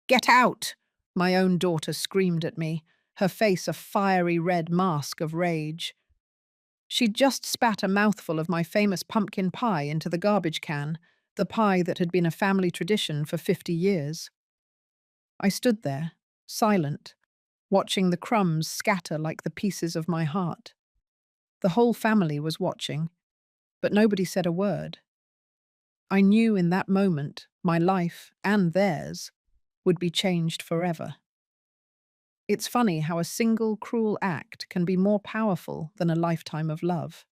"Get out!" My own daughter screamed at me, her face a fiery red mask of rage. She'd just spat a mouthful of my famous pumpkin pie into the garbage can, the pie that had been a family tradition for 50 years. I stood there, silent, watching the crumbs scatter like the pieces of my heart. The whole family was watching, but nobody said a word. I knew in that moment my life, and theirs, would be changed forever. It's funny how a single cruel act can be more powerful than a lifetime of love.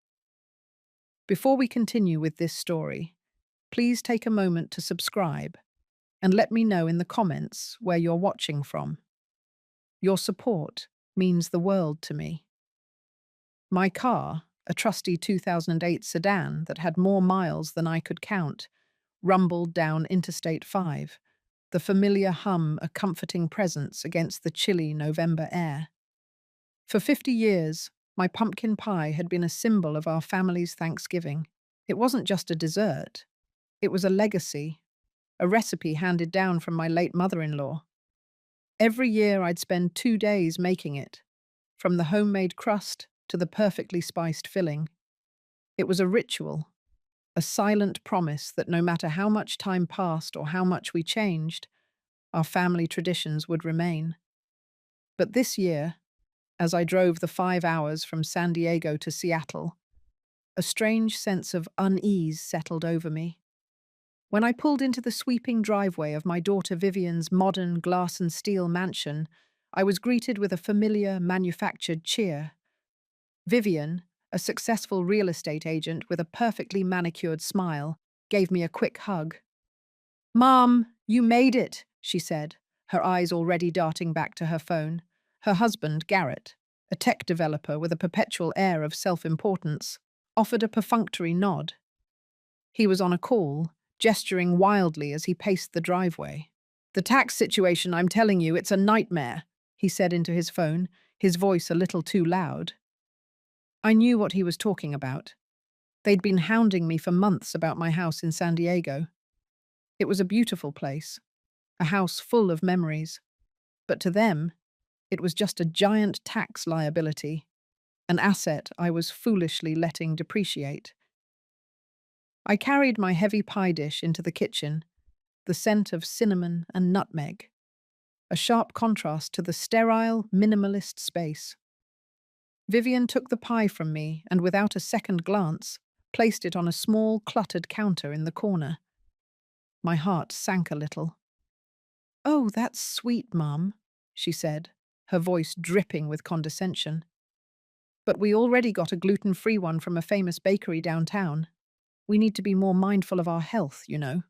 Before we continue with this story, please take a moment to subscribe and let me know in the comments where you're watching from. Your support means the world to me. My car, a trusty 2008 sedan that had more miles than I could count, rumbled down Interstate 5, the familiar hum a comforting presence against the chilly November air. For 50 years, my pumpkin pie had been a symbol of our family's Thanksgiving. It wasn't just a dessert, it was a legacy, a recipe handed down from my late mother-in-law. Every year I'd spend 2 days making it, from the homemade crust to the perfectly spiced filling. It was a ritual, a silent promise that no matter how much time passed or how much we changed, our family traditions would remain. But this year, as I drove the 5 hours from San Diego to Seattle, a strange sense of unease settled over me. When I pulled into the sweeping driveway of my daughter Vivian's modern glass and steel mansion, I was greeted with a familiar, manufactured cheer. Vivian, a successful real estate agent with a perfectly manicured smile, gave me a quick hug. "Mom, you made it," she said, her eyes already darting back to her phone. Her husband, Garrett, a tech developer with a perpetual air of self-importance, offered a perfunctory nod. He was on a call, gesturing wildly as he paced the driveway. "The tax situation, I'm telling you, it's a nightmare," he said into his phone, his voice a little too loud. I knew what he was talking about. They'd been hounding me for months about my house in San Diego. It was a beautiful place, a house full of memories. But to them, it was just a giant tax liability, an asset I was foolishly letting depreciate. I carried my heavy pie dish into the kitchen, the scent of cinnamon and nutmeg, a sharp contrast to the sterile, minimalist space. Vivian took the pie from me and, without a second glance, placed it on a small, cluttered counter in the corner. My heart sank a little. "Oh, that's sweet, Mum," she said, her voice dripping with condescension. "But we already got a gluten-free one from a famous bakery downtown. We need to be more mindful of our health, you know."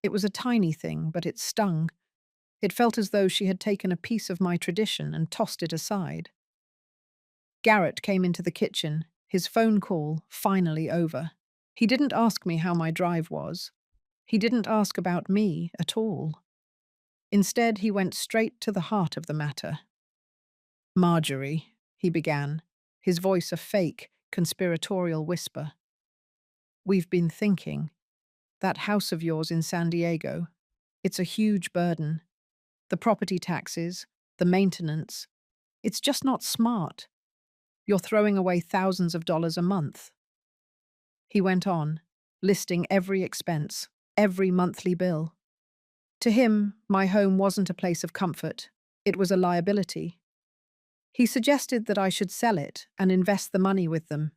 It was a tiny thing, but it stung. It felt as though she had taken a piece of my tradition and tossed it aside. Garrett came into the kitchen, his phone call finally over. He didn't ask me how my drive was. He didn't ask about me at all. Instead, he went straight to the heart of the matter. "Marjorie," he began, his voice a fake, conspiratorial whisper. "We've been thinking. That house of yours in San Diego, it's a huge burden. The property taxes, the maintenance. It's just not smart. You're throwing away thousands of dollars a month." He went on, listing every expense, every monthly bill. To him, my home wasn't a place of comfort. It was a liability. He suggested that I should sell it and invest the money with them.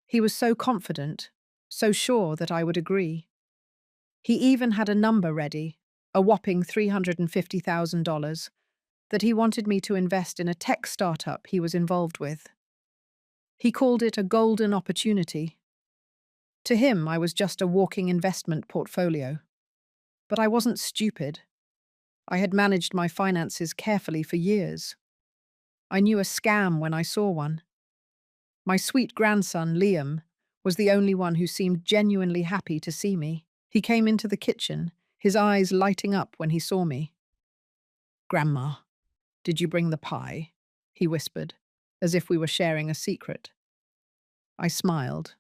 He was so confident, so sure that I would agree. He even had a number ready, a whopping $350,000, that he wanted me to invest in a tech startup he was involved with. He called it a golden opportunity. To him, I was just a walking investment portfolio. But I wasn't stupid. I had managed my finances carefully for years. I knew a scam when I saw one. My sweet grandson, Liam, was the only one who seemed genuinely happy to see me. He came into the kitchen, his eyes lighting up when he saw me. "Grandma, did you bring the pie?" he whispered, as if we were sharing a secret. I smiled.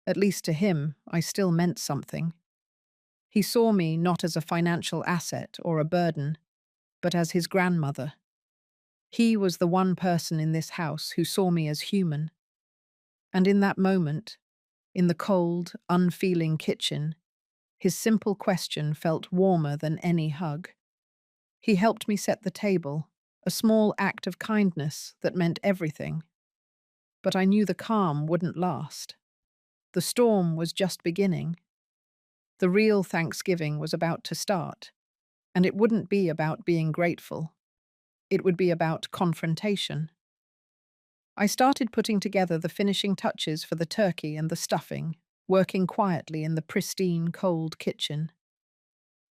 At least to him, I still meant something. He saw me not as a financial asset or a burden, but as his grandmother. He was the one person in this house who saw me as human. And in that moment, in the cold, unfeeling kitchen, his simple question felt warmer than any hug. He helped me set the table, a small act of kindness that meant everything. But I knew the calm wouldn't last. The storm was just beginning. The real Thanksgiving was about to start, and it wouldn't be about being grateful. It would be about confrontation. I started putting together the finishing touches for the turkey and the stuffing, working quietly in the pristine, cold kitchen.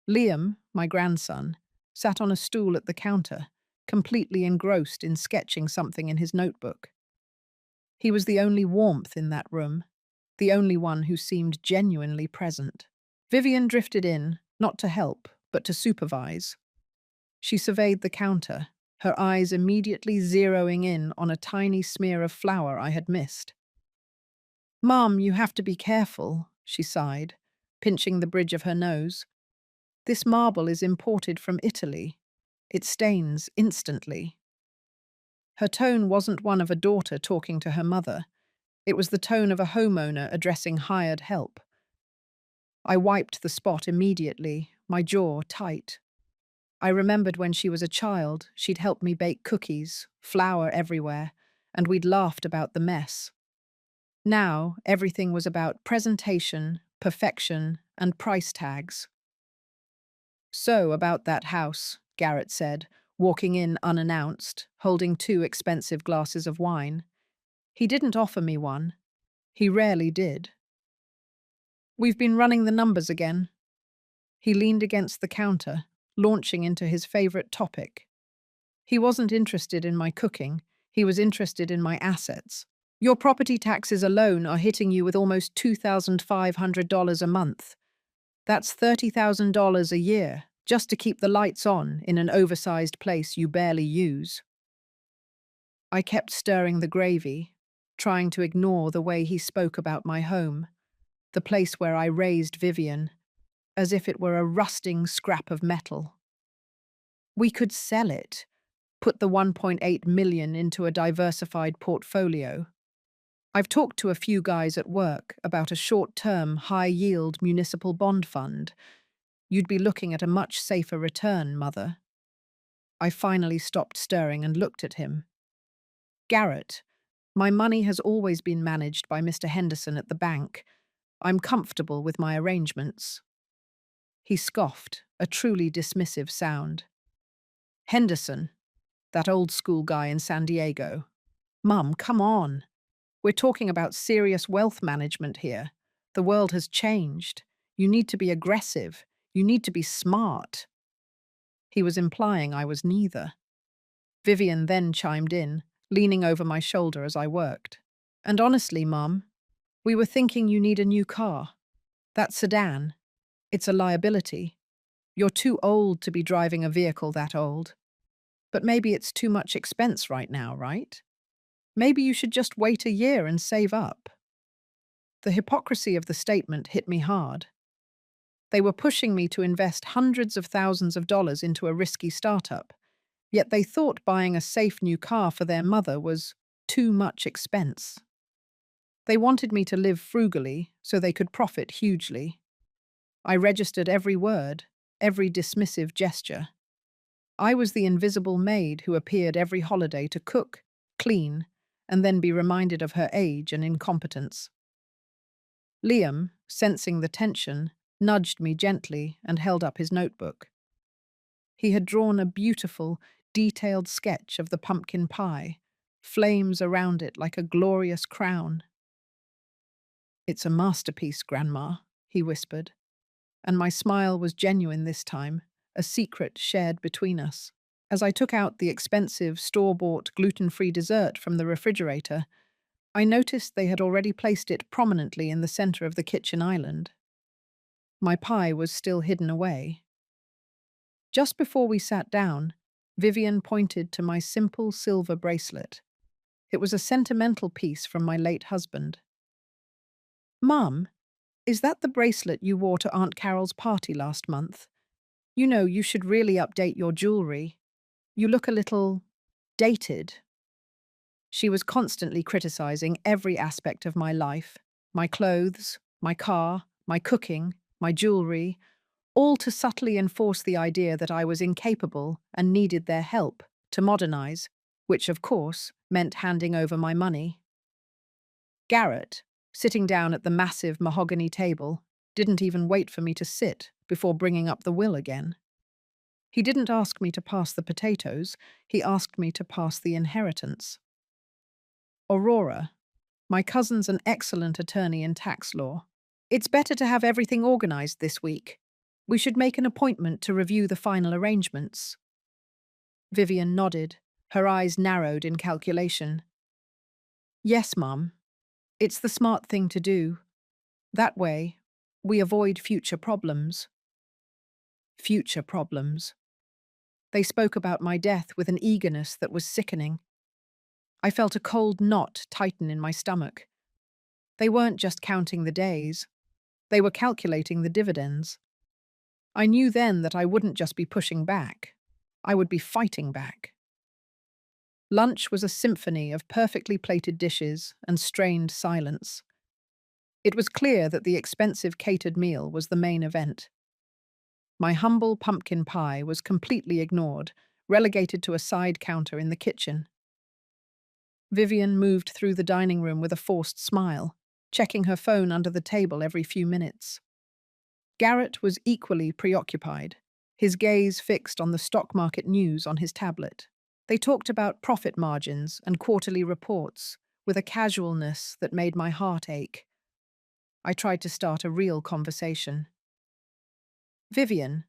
Liam, my grandson, sat on a stool at the counter, completely engrossed in sketching something in his notebook. He was the only warmth in that room, the only one who seemed genuinely present. Vivian drifted in, not to help, but to supervise. She surveyed the counter, her eyes immediately zeroing in on a tiny smear of flour I had missed. "Mum, you have to be careful," she sighed, pinching the bridge of her nose. "This marble is imported from Italy. It stains instantly." Her tone wasn't one of a daughter talking to her mother. It was the tone of a homeowner addressing hired help. I wiped the spot immediately, my jaw tight. I remembered when she was a child, she'd helped me bake cookies, flour everywhere, and we'd laughed about the mess. Now, everything was about presentation, perfection, and price tags. "So, about that house," Garrett said, walking in unannounced, holding 2 expensive glasses of wine. He didn't offer me one. He rarely did. "We've been running the numbers again." He leaned against the counter, launching into his favorite topic. He wasn't interested in my cooking, he was interested in my assets. "Your property taxes alone are hitting you with almost $2,500 a month. That's $30,000 a year, just to keep the lights on in an oversized place you barely use." I kept stirring the gravy, trying to ignore the way he spoke about my home, the place where I raised Vivian, as if it were a rusting scrap of metal. "We could sell it, put the 1.8 million into a diversified portfolio. I've talked to a few guys at work about a short-term, high-yield municipal bond fund. You'd be looking at a much safer return, Mother." I finally stopped stirring and looked at him. "Garrett, my money has always been managed by Mr. Henderson at the bank. I'm comfortable with my arrangements." He scoffed, a truly dismissive sound. "Henderson, that old-school guy in San Diego. Mum, come on. We're talking about serious wealth management here. The world has changed. You need to be aggressive. You need to be smart." He was implying I was neither. Vivian then chimed in, leaning over my shoulder as I worked. "And honestly, Mum, we were thinking you need a new car. That sedan, it's a liability. You're too old to be driving a vehicle that old. But maybe it's too much expense right now, right? Maybe you should just wait a year and save up." The hypocrisy of the statement hit me hard. They were pushing me to invest hundreds of thousands of dollars into a risky startup, yet they thought buying a safe new car for their mother was too much expense. They wanted me to live frugally so they could profit hugely. I registered every word, every dismissive gesture. I was the invisible maid who appeared every holiday to cook, clean, and then be reminded of her age and incompetence. Liam, sensing the tension, nudged me gently and held up his notebook. He had drawn a beautiful, detailed sketch of the pumpkin pie, flames around it like a glorious crown. "It's a masterpiece, Grandma," he whispered, and my smile was genuine this time, a secret shared between us. As I took out the expensive, store-bought, gluten-free dessert from the refrigerator, I noticed they had already placed it prominently in the center of the kitchen island. My pie was still hidden away. Just before we sat down, Vivian pointed to my simple silver bracelet. It was a sentimental piece from my late husband. "Mum, Is that the bracelet you wore to Aunt Carol's party last month? You know, you should really update your jewelry. You look a little dated. She was constantly criticizing every aspect of my life, my clothes, my car, my cooking, my jewelry, all to subtly enforce the idea that I was incapable and needed their help to modernize, which, of course, meant handing over my money. Garrett, sitting down at the massive mahogany table, didn't even wait for me to sit before bringing up the will again. He didn't ask me to pass the potatoes, he asked me to pass the inheritance. Aurora, my cousin's an excellent attorney in tax law. It's better to have everything organized this week. We should make an appointment to review the final arrangements. Vivian nodded, her eyes narrowed in calculation. Yes, Mum. It's the smart thing to do. That way, we avoid future problems. Future problems. They spoke about my death with an eagerness that was sickening. I felt a cold knot tighten in my stomach. They weren't just counting the days. They were calculating the dividends. I knew then that I wouldn't just be pushing back. I would be fighting back. Lunch was a symphony of perfectly plated dishes and strained silence. It was clear that the expensive catered meal was the main event. My humble pumpkin pie was completely ignored, relegated to a side counter in the kitchen. Vivian moved through the dining room with a forced smile, checking her phone under the table every few minutes. Garrett was equally preoccupied, his gaze fixed on the stock market news on his tablet. They talked about profit margins and quarterly reports with a casualness that made my heart ache. I tried to start a real conversation. Vivian,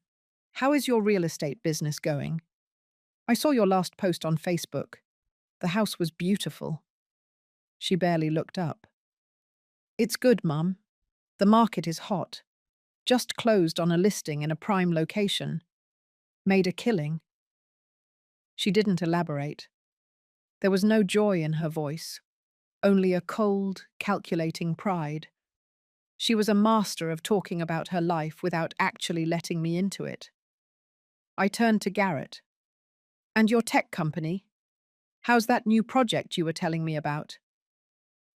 how is your real estate business going? I saw your last post on Facebook. The house was beautiful. She barely looked up. It's good, Mum. The market is hot. Just closed on a listing in a prime location. Made a killing. She didn't elaborate. There was no joy in her voice, only a cold, calculating pride. She was a master of talking about her life without actually letting me into it. I turned to Garrett. And your tech company? How's that new project you were telling me about?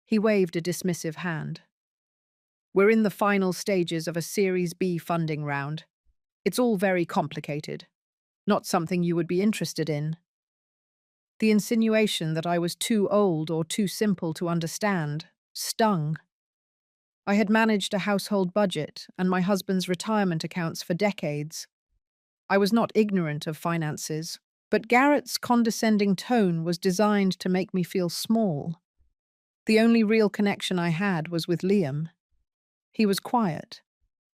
He waved a dismissive hand. We're in the final stages of a Series B funding round. It's all very complicated. Not something you would be interested in. The insinuation that I was too old or too simple to understand stung. I had managed a household budget and my husband's retirement accounts for decades. I was not ignorant of finances, but Garrett's condescending tone was designed to make me feel small. The only real connection I had was with Liam. He was quiet,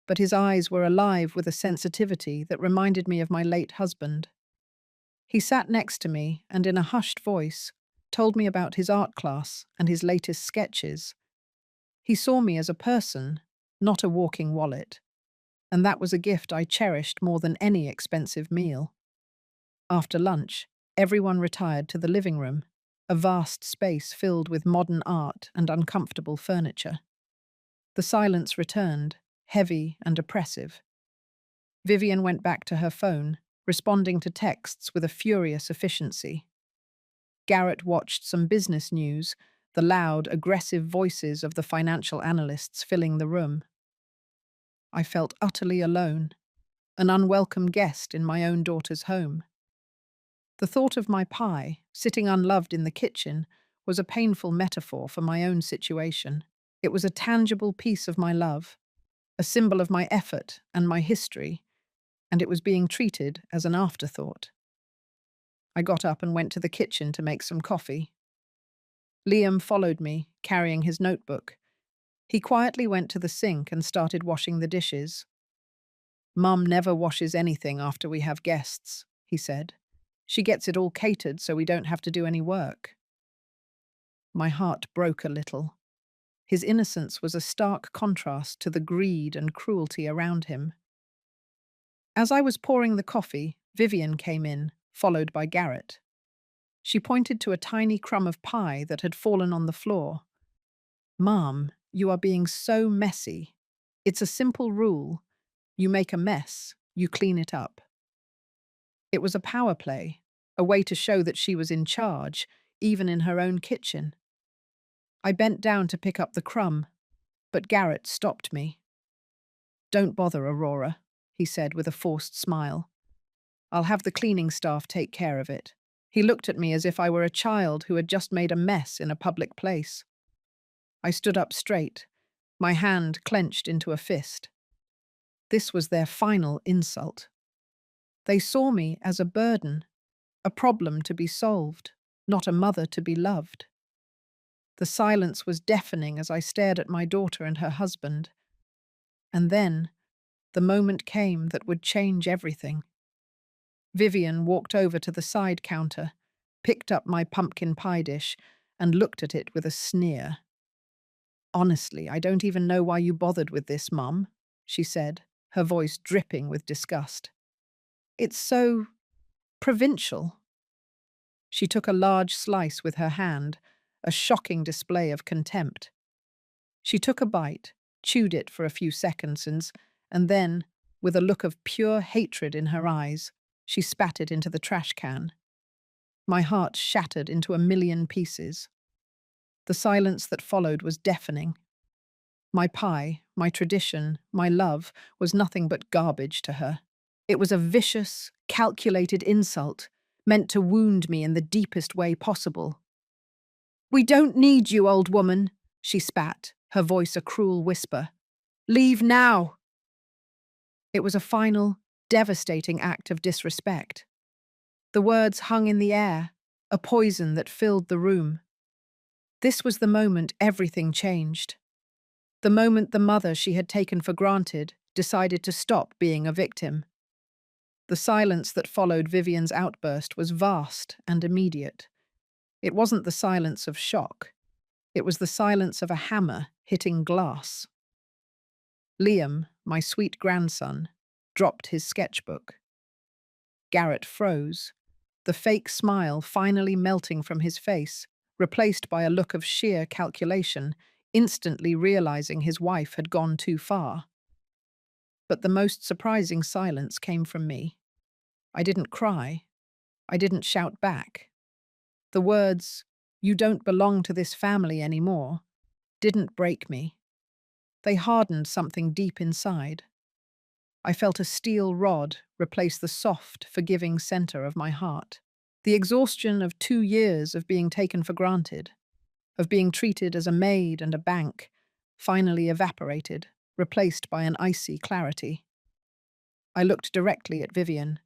but his eyes were alive with a sensitivity that reminded me of my late husband. He sat next to me and in a hushed voice told me about his art class and his latest sketches. He saw me as a person, not a walking wallet, and that was a gift I cherished more than any expensive meal. After lunch, everyone retired to the living room, a vast space filled with modern art and uncomfortable furniture. The silence returned, heavy and oppressive. Vivian went back to her phone, responding to texts with a furious efficiency. Garrett watched some business news, the loud, aggressive voices of the financial analysts filling the room. I felt utterly alone, an unwelcome guest in my own daughter's home. The thought of my pie, sitting unloved in the kitchen, was a painful metaphor for my own situation. It was a tangible piece of my love, a symbol of my effort and my history, and it was being treated as an afterthought. I got up and went to the kitchen to make some coffee. Liam followed me, carrying his notebook. He quietly went to the sink and started washing the dishes. Mum never washes anything after we have guests, he said. She gets it all catered so we don't have to do any work. My heart broke a little. His innocence was a stark contrast to the greed and cruelty around him. As I was pouring the coffee, Vivian came in, followed by Garrett. She pointed to a tiny crumb of pie that had fallen on the floor. Mom, you are being so messy. It's a simple rule. You make a mess, you clean it up. It was a power play, a way to show that she was in charge, even in her own kitchen. I bent down to pick up the crumb, but Garrett stopped me. "Don't bother, Aurora," he said with a forced smile. "I'll have the cleaning staff take care of it." He looked at me as if I were a child who had just made a mess in a public place. I stood up straight, my hand clenched into a fist. This was their final insult. They saw me as a burden, a problem to be solved, not a mother to be loved. The silence was deafening as I stared at my daughter and her husband. And then, the moment came that would change everything. Vivian walked over to the side counter, picked up my pumpkin pie dish, and looked at it with a sneer. "Honestly, I don't even know why you bothered with this, Mum," she said, her voice dripping with disgust. "It's so provincial." She took a large slice with her hand, a shocking display of contempt. She took a bite, chewed it for a few seconds, and then, with a look of pure hatred in her eyes, she spat it into the trash can. My heart shattered into a million pieces. The silence that followed was deafening. My pie, my tradition, my love was nothing but garbage to her. It was a vicious, calculated insult, meant to wound me in the deepest way possible. "We don't need you, old woman," she spat, her voice a cruel whisper. "Leave now." It was a final, devastating act of disrespect. The words hung in the air, a poison that filled the room. This was the moment everything changed. The moment the mother she had taken for granted decided to stop being a victim. The silence that followed Vivian's outburst was vast and immediate. It wasn't the silence of shock. It was the silence of a hammer hitting glass. Liam, my sweet grandson, dropped his sketchbook. Garrett froze, the fake smile finally melting from his face, replaced by a look of sheer calculation, instantly realizing his wife had gone too far. But the most surprising silence came from me. I didn't cry. I didn't shout back. The words, "You don't belong to this family anymore," didn't break me. They hardened something deep inside. I felt a steel rod replace the soft, forgiving center of my heart. The exhaustion of 2 years of being taken for granted, of being treated as a maid and a bank, finally evaporated, replaced by an icy clarity. I looked directly at Vivian.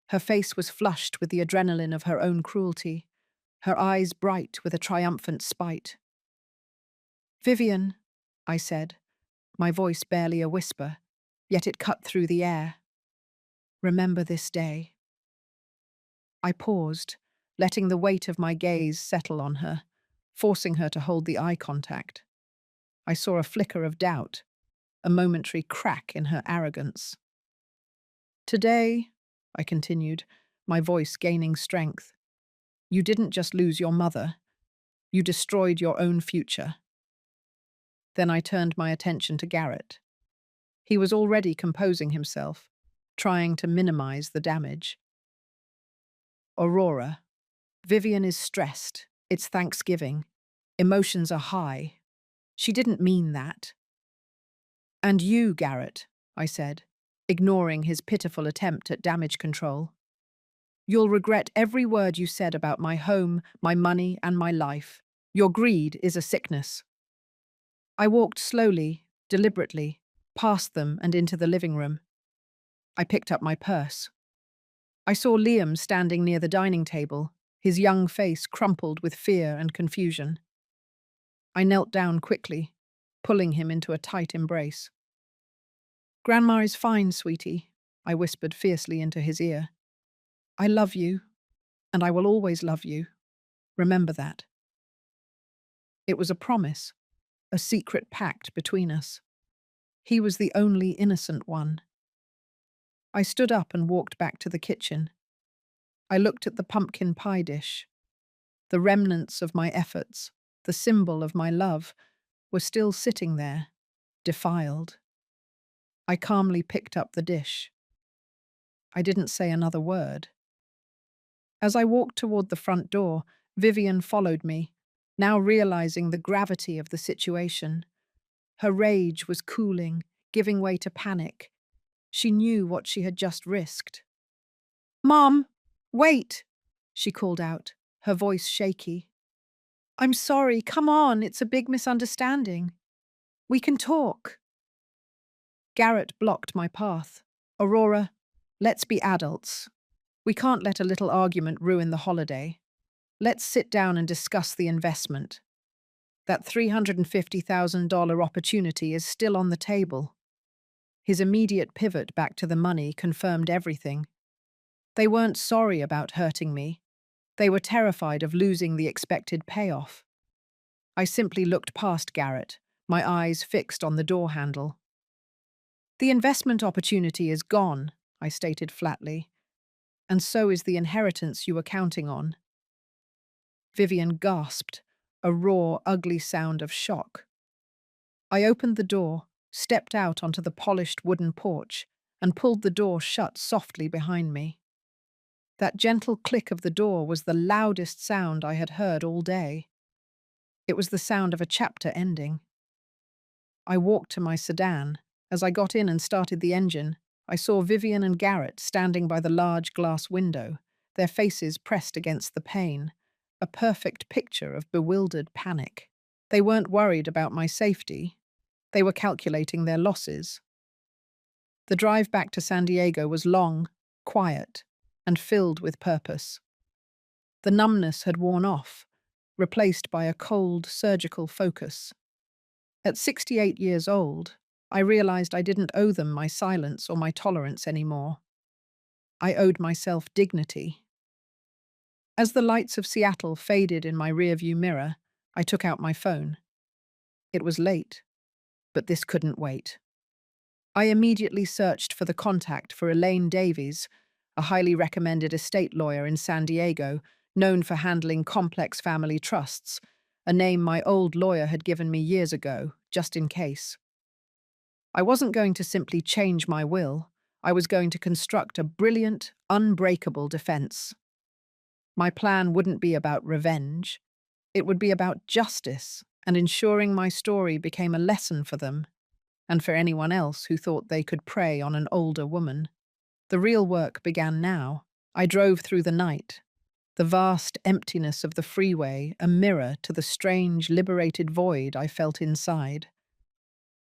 Her face was flushed with the adrenaline of her own cruelty, her eyes bright with a triumphant spite. "Vivian," I said, my voice barely a whisper, yet it cut through the air. "Remember this day." I paused, letting the weight of my gaze settle on her, forcing her to hold the eye contact. I saw a flicker of doubt, a momentary crack in her arrogance. "Today," I continued, my voice gaining strength, "you didn't just lose your mother, you destroyed your own future." Then I turned my attention to Garrett. He was already composing himself, trying to minimize the damage. "Aurora, Vivian is stressed. It's Thanksgiving. Emotions are high. She didn't mean that." "And you, Garrett," I said, ignoring his pitiful attempt at damage control. "You'll regret every word you said about my home, my money, and my life. Your greed is a sickness." I walked slowly, deliberately, past them and into the living room. I picked up my purse. I saw Liam standing near the dining table, his young face crumpled with fear and confusion. I knelt down quickly, pulling him into a tight embrace. "Grandma is fine, sweetie," I whispered fiercely into his ear. "I love you, and I will always love you. Remember that." It was a promise, a secret pact between us. He was the only innocent one. I stood up and walked back to the kitchen. I looked at the pumpkin pie dish. The remnants of my efforts, the symbol of my love, were still sitting there, defiled. I calmly picked up the dish. I didn't say another word. As I walked toward the front door, Vivian followed me, now realizing the gravity of the situation. Her rage was cooling, giving way to panic. She knew what she had just risked. "Mom, wait!" she called out, her voice shaky. "I'm sorry, come on, it's a big misunderstanding. We can talk." Garrett blocked my path. "Aurora, let's be adults. We can't let a little argument ruin the holiday. Let's sit down and discuss the investment. That $350,000 opportunity is still on the table." His immediate pivot back to the money confirmed everything. They weren't sorry about hurting me. They were terrified of losing the expected payoff. I simply looked past Garrett, my eyes fixed on the door handle. "The investment opportunity is gone," I stated flatly, "and so is the inheritance you were counting on." Vivian gasped, a raw, ugly sound of shock. I opened the door, stepped out onto the polished wooden porch, and pulled the door shut softly behind me. That gentle click of the door was the loudest sound I had heard all day. It was the sound of a chapter ending. I walked to my sedan. As I got in and started the engine, I saw Vivian and Garrett standing by the large glass window, their faces pressed against the pane, a perfect picture of bewildered panic. They weren't worried about my safety. They were calculating their losses. The drive back to San Diego was long, quiet, and filled with purpose. The numbness had worn off, replaced by a cold, surgical focus. At 68 years old, I realized I didn't owe them my silence or my tolerance anymore. I owed myself dignity. As the lights of Seattle faded in my rearview mirror, I took out my phone. It was late, but this couldn't wait. I immediately searched for the contact for Elaine Davies, a highly recommended estate lawyer in San Diego, known for handling complex family trusts, a name my old lawyer had given me years ago, just in case. I wasn't going to simply change my will. I was going to construct a brilliant, unbreakable defense. My plan wouldn't be about revenge. It would be about justice and ensuring my story became a lesson for them and for anyone else who thought they could prey on an older woman. The real work began now. I drove through the night, the vast emptiness of the freeway a mirror to the strange, liberated void I felt inside.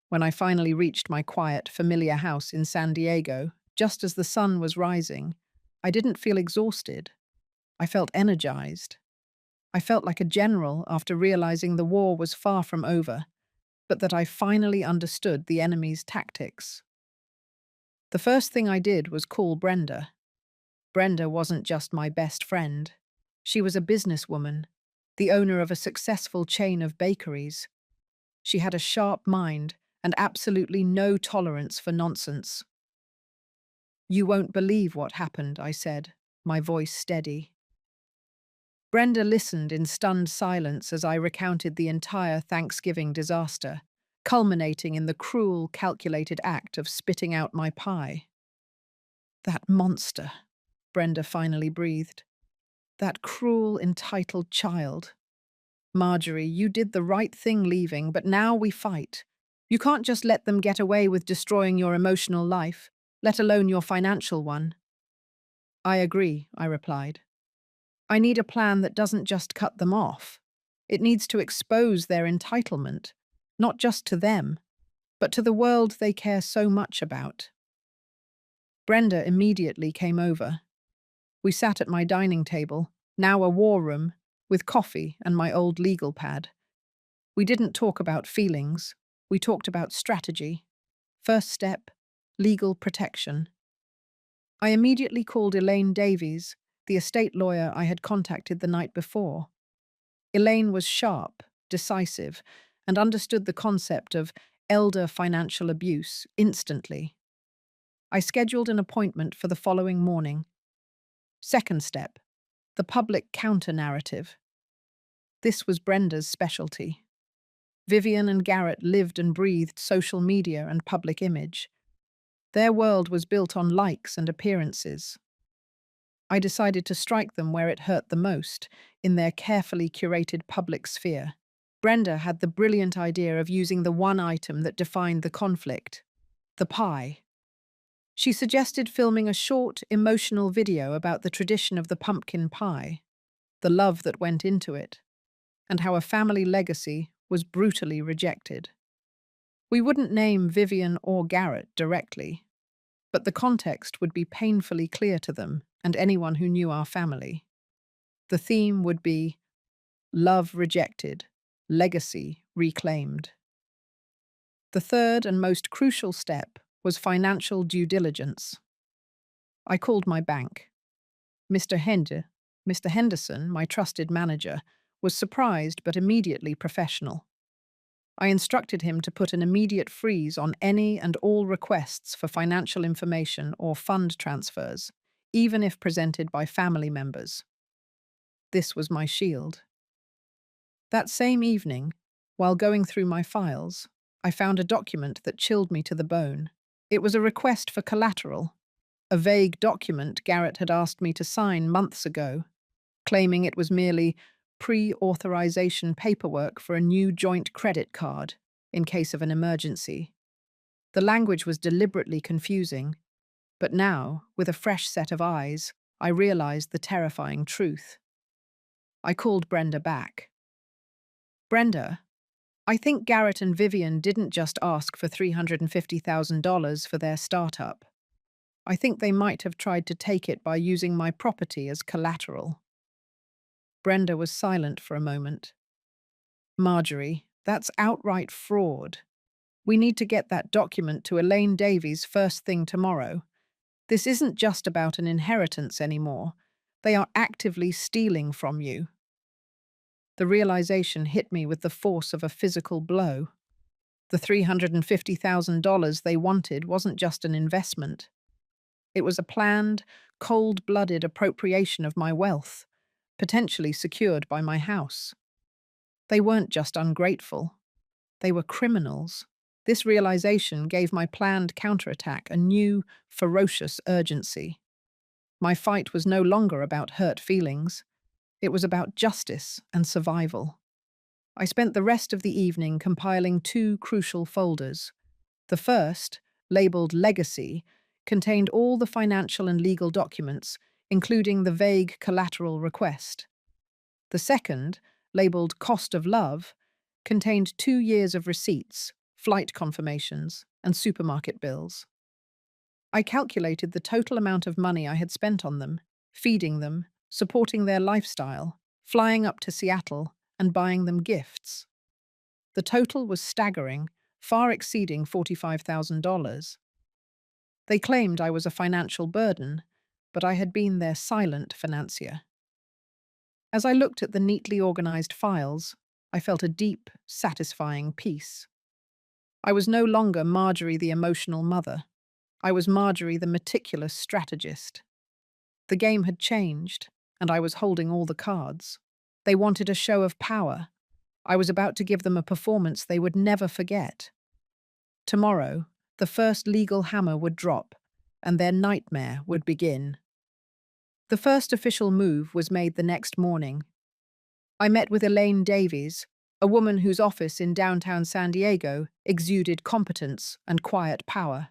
When I finally reached my quiet, familiar house in San Diego, just as the sun was rising, I didn't feel exhausted. I felt energized. I felt like a general after realizing the war was far from over, but that I finally understood the enemy's tactics. The first thing I did was call Brenda. Brenda wasn't just my best friend. She was a businesswoman, the owner of a successful chain of bakeries. She had a sharp mind and absolutely no tolerance for nonsense. "You won't believe what happened," I said, my voice steady. Brenda listened in stunned silence as I recounted the entire Thanksgiving disaster, culminating in the cruel, calculated act of spitting out my pie. "That monster," Brenda finally breathed. "That cruel, entitled child. Marjorie, you did the right thing leaving, but now we fight. You can't just let them get away with destroying your emotional life, let alone your financial one." "I agree," I replied. "I need a plan that doesn't just cut them off. It needs to expose their entitlement, not just to them, but to the world they care so much about." Brenda immediately came over. We sat at my dining table, now a war room, with coffee and my old legal pad. We didn't talk about feelings. We talked about strategy. First step, legal protection. I immediately called Elaine Davies, the estate lawyer I had contacted the night before. Elaine was sharp, decisive, and understood the concept of elder financial abuse instantly. I scheduled an appointment for the following morning. Second step, the public counter-narrative. This was Brenda's specialty. Vivian and Garrett lived and breathed social media and public image. Their world was built on likes and appearances. I decided to strike them where it hurt the most, in their carefully curated public sphere. Brenda had the brilliant idea of using the one item that defined the conflict, the pie. She suggested filming a short, emotional video about the tradition of the pumpkin pie, the love that went into it, and how a family legacy was brutally rejected. We wouldn't name Vivian or Garrett directly, but the context would be painfully clear to them and anyone who knew our family. The theme would be love rejected, legacy reclaimed. The third and most crucial step was financial due diligence. I called my bank. Mr. Henderson, my trusted manager, was surprised but immediately professional. I instructed him to put an immediate freeze on any and all requests for financial information or fund transfers, even if presented by family members. This was my shield. That same evening, while going through my files, I found a document that chilled me to the bone. It was a request for collateral, a vague document Garrett had asked me to sign months ago, claiming it was merely pre-authorization paperwork for a new joint credit card in case of an emergency. The language was deliberately confusing, but now, with a fresh set of eyes, I realized the terrifying truth. I called Brenda back. Brenda, I think Garrett and Vivian didn't just ask for $350,000 for their startup. I think they might have tried to take it by using my property as collateral. Brenda was silent for a moment. Marjorie, that's outright fraud. We need to get that document to Elaine Davies first thing tomorrow. This isn't just about an inheritance anymore. They are actively stealing from you. The realization hit me with the force of a physical blow. The $350,000 they wanted wasn't just an investment. It was a planned, cold-blooded appropriation of my wealth, potentially secured by my house. They weren't just ungrateful. They were criminals. This realization gave my planned counterattack a new, ferocious urgency. My fight was no longer about hurt feelings. It was about justice and survival. I spent the rest of the evening compiling two crucial folders. The first, labeled Legacy, contained all the financial and legal documents, including the vague collateral request. The second, labeled Cost of Love, contained 2 years of receipts, flight confirmations, and supermarket bills. I calculated the total amount of money I had spent on them, feeding them, supporting their lifestyle, flying up to Seattle, and buying them gifts. The total was staggering, far exceeding $45,000. They claimed I was a financial burden, but I had been their silent financier. As I looked at the neatly organized files, I felt a deep, satisfying peace. I was no longer Marjorie the emotional mother. I was Marjorie the meticulous strategist. The game had changed, and I was holding all the cards. They wanted a show of power. I was about to give them a performance they would never forget. Tomorrow, the first legal hammer would drop, and their nightmare would begin. The first official move was made the next morning. I met with Elaine Davies, a woman whose office in downtown San Diego exuded competence and quiet power.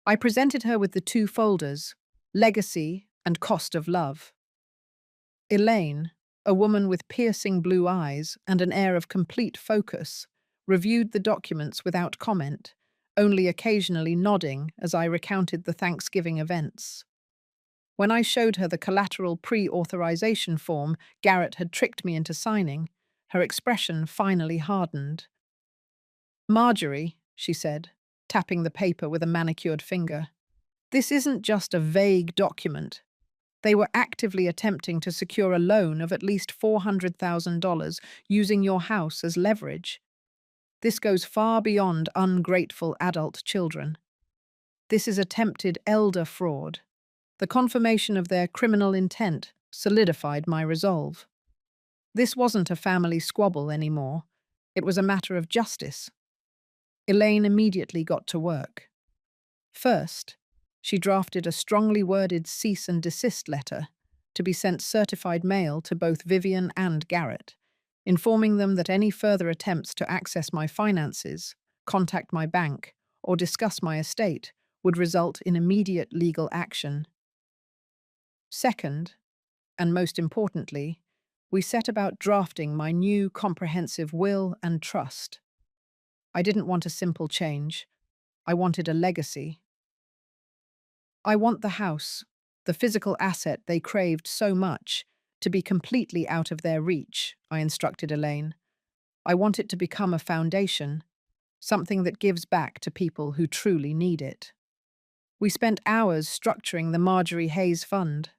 I presented her with the two folders, Legacy and Cost of Love. Elaine, a woman with piercing blue eyes and an air of complete focus, reviewed the documents without comment, only occasionally nodding as I recounted the Thanksgiving events. When I showed her the collateral pre-authorization form Garrett had tricked me into signing, her expression finally hardened. "Marjorie," she said, tapping the paper with a manicured finger, "this isn't just a vague document. They were actively attempting to secure a loan of at least $400,000 using your house as leverage. This goes far beyond ungrateful adult children. This is attempted elder fraud. The confirmation of their criminal intent solidified my resolve. This wasn't a family squabble anymore. It was a matter of justice." Elaine immediately got to work. First, she drafted a strongly worded cease and desist letter to be sent certified mail to both Vivian and Garrett, informing them that any further attempts to access my finances, contact my bank, or discuss my estate would result in immediate legal action. Second, and most importantly, we set about drafting my new comprehensive will and trust. I didn't want a simple change. I wanted a legacy. I want the house, the physical asset they craved so much, to be completely out of their reach, I instructed Elaine. I want it to become a foundation, something that gives back to people who truly need it. We spent hours structuring the Marjorie Hayes Fund.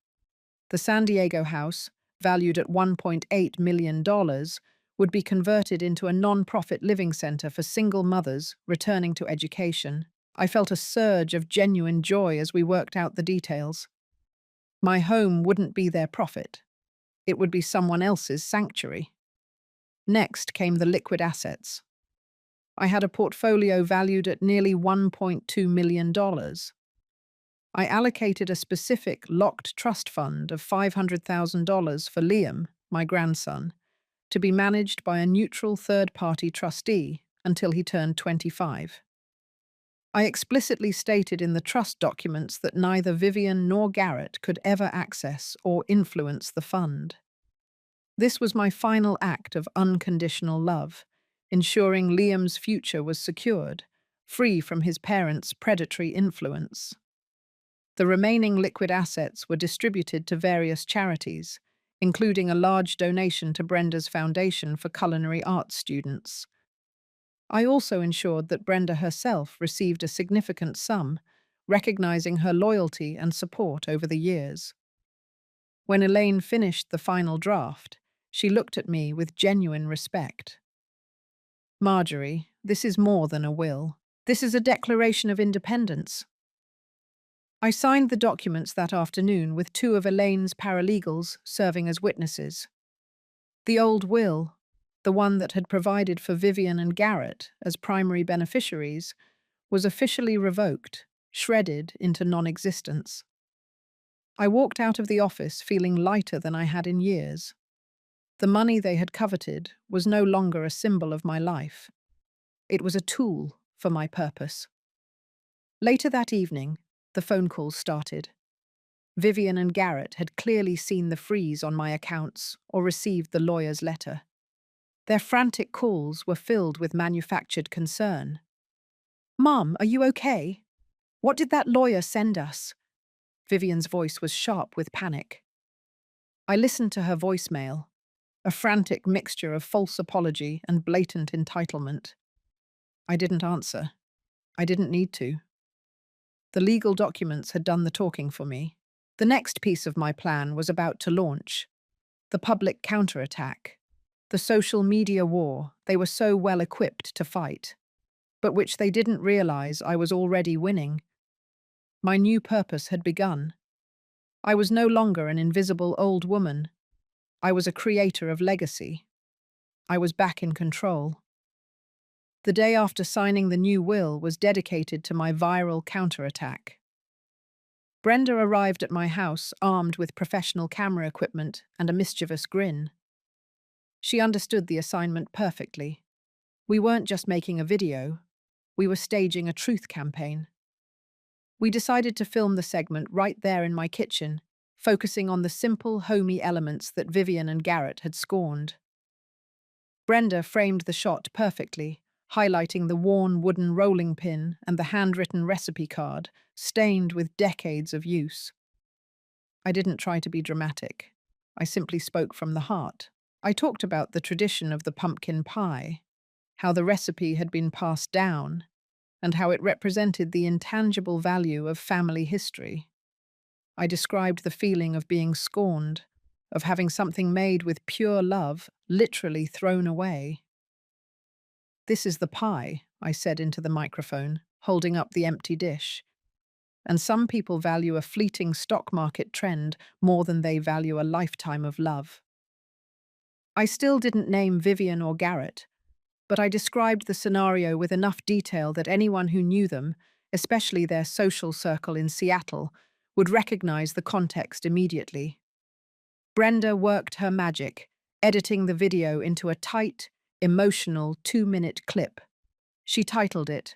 The San Diego house, valued at $1.8 million, would be converted into a non-profit living center for single mothers returning to education. I felt a surge of genuine joy as we worked out the details. My home wouldn't be their profit. It would be someone else's sanctuary. Next came the liquid assets. I had a portfolio valued at nearly $1.2 million. I allocated a specific locked trust fund of $500,000 for Liam, my grandson, to be managed by a neutral third-party trustee until he turned 25. I explicitly stated in the trust documents that neither Vivian nor Garrett could ever access or influence the fund. This was my final act of unconditional love, ensuring Liam's future was secured, free from his parents' predatory influence. The remaining liquid assets were distributed to various charities, including a large donation to Brenda's Foundation for Culinary Arts students. I also ensured that Brenda herself received a significant sum, recognizing her loyalty and support over the years. When Elaine finished the final draft, she looked at me with genuine respect. "Marjorie, this is more than a will. This is a declaration of independence." I signed the documents that afternoon with two of Elaine's paralegals serving as witnesses. The old will, the one that had provided for Vivian and Garrett as primary beneficiaries, was officially revoked, shredded into non-existence. I walked out of the office feeling lighter than I had in years. The money they had coveted was no longer a symbol of my life. It was a tool for my purpose. Later that evening, the phone calls started. Vivian and Garrett had clearly seen the freeze on my accounts or received the lawyer's letter. Their frantic calls were filled with manufactured concern. "Mom, are you okay? What did that lawyer send us?" Vivian's voice was sharp with panic. I listened to her voicemail, a frantic mixture of false apology and blatant entitlement. I didn't answer. I didn't need to. The legal documents had done the talking for me. The next piece of my plan was about to launch. The public counterattack. The social media war they were so well equipped to fight, but which they didn't realize I was already winning. My new purpose had begun. I was no longer an invisible old woman. I was a creator of legacy. I was back in control. The day after signing the new will was dedicated to my viral counterattack. Brenda arrived at my house armed with professional camera equipment and a mischievous grin. She understood the assignment perfectly. We weren't just making a video, we were staging a truth campaign. We decided to film the segment right there in my kitchen, focusing on the simple, homey elements that Vivian and Garrett had scorned. Brenda framed the shot perfectly, highlighting the worn wooden rolling pin and the handwritten recipe card, stained with decades of use. I didn't try to be dramatic. I simply spoke from the heart. I talked about the tradition of the pumpkin pie, how the recipe had been passed down, and how it represented the intangible value of family history. I described the feeling of being scorned, of having something made with pure love literally thrown away. "This is the pie," I said into the microphone, holding up the empty dish. "And some people value a fleeting stock market trend more than they value a lifetime of love." I still didn't name Vivian or Garrett, but I described the scenario with enough detail that anyone who knew them especially their social circle in Seattle, would recognize the context immediately. Brenda worked her magic, editing the video into a tight, emotional 2-minute clip. She titled it,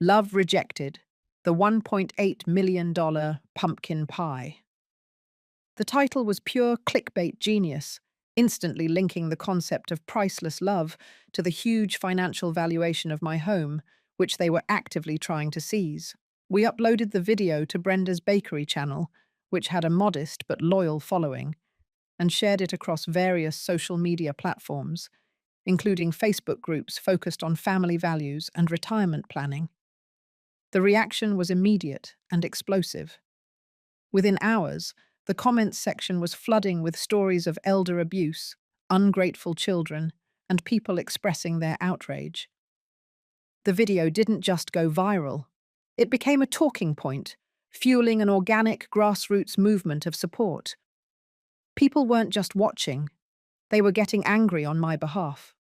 Love Rejected, the $1.8 million pumpkin pie. The title was pure clickbait genius, instantly linking the concept of priceless love to the huge financial valuation of my home, which they were actively trying to seize. We uploaded the video to Brenda's bakery channel, which had a modest but loyal following, and shared it across various social media platforms, including Facebook groups focused on family values and retirement planning. The reaction was immediate and explosive. Within hours, the comments section was flooding with stories of elder abuse, ungrateful children, and people expressing their outrage. The video didn't just go viral. It became a talking point, fueling an organic grassroots movement of support. People weren't just watching, they were getting angry on my behalf.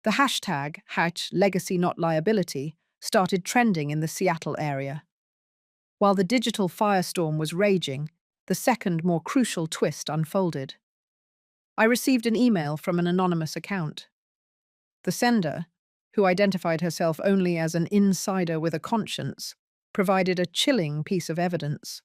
The hashtag, #LegacyNotLiability, started trending in the Seattle area. While the digital firestorm was raging, the second, more crucial twist unfolded. I received an email from an anonymous account. The sender, who identified herself only as an insider with a conscience, provided a chilling piece of evidence.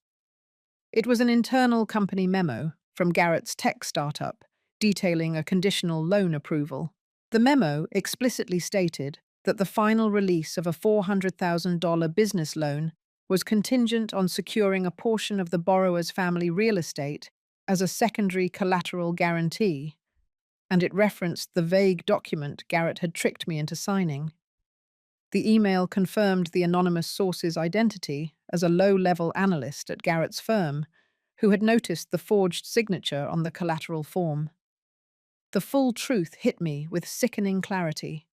It was an internal company memo from Garrett's tech startup detailing a conditional loan approval. The memo explicitly stated that the final release of a $400,000 business loan was contingent on securing a portion of the borrower's family real estate as a secondary collateral guarantee, and it referenced the vague document Garrett had tricked me into signing. The email confirmed the anonymous source's identity as a low-level analyst at Garrett's firm, who had noticed the forged signature on the collateral form. The full truth hit me with sickening clarity.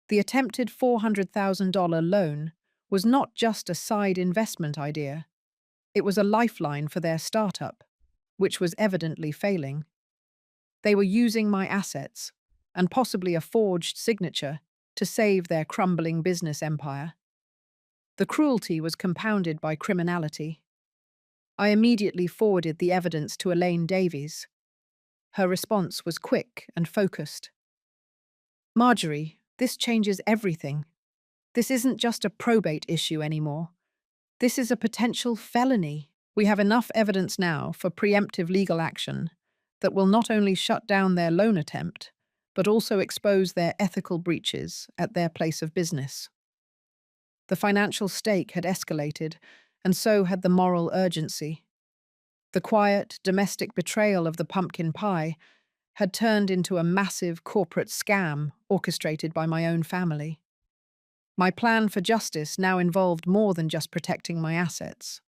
The attempted $400,000 loan was not just a side investment idea. It was a lifeline for their startup, which was evidently failing. They were using my assets, and possibly a forged signature, to save their crumbling business empire. The cruelty was compounded by criminality. I immediately forwarded the evidence to Elaine Davies. Her response was quick and focused. Marjorie, this changes everything. This isn't just a probate issue anymore. This is a potential felony. We have enough evidence now for preemptive legal action that will not only shut down their loan attempt, but also expose their ethical breaches at their place of business. The financial stake had escalated, and so had the moral urgency. The quiet, domestic betrayal of the pumpkin pie had turned into a massive corporate scam orchestrated by my own family. My plan for justice now involved more than just protecting my assets.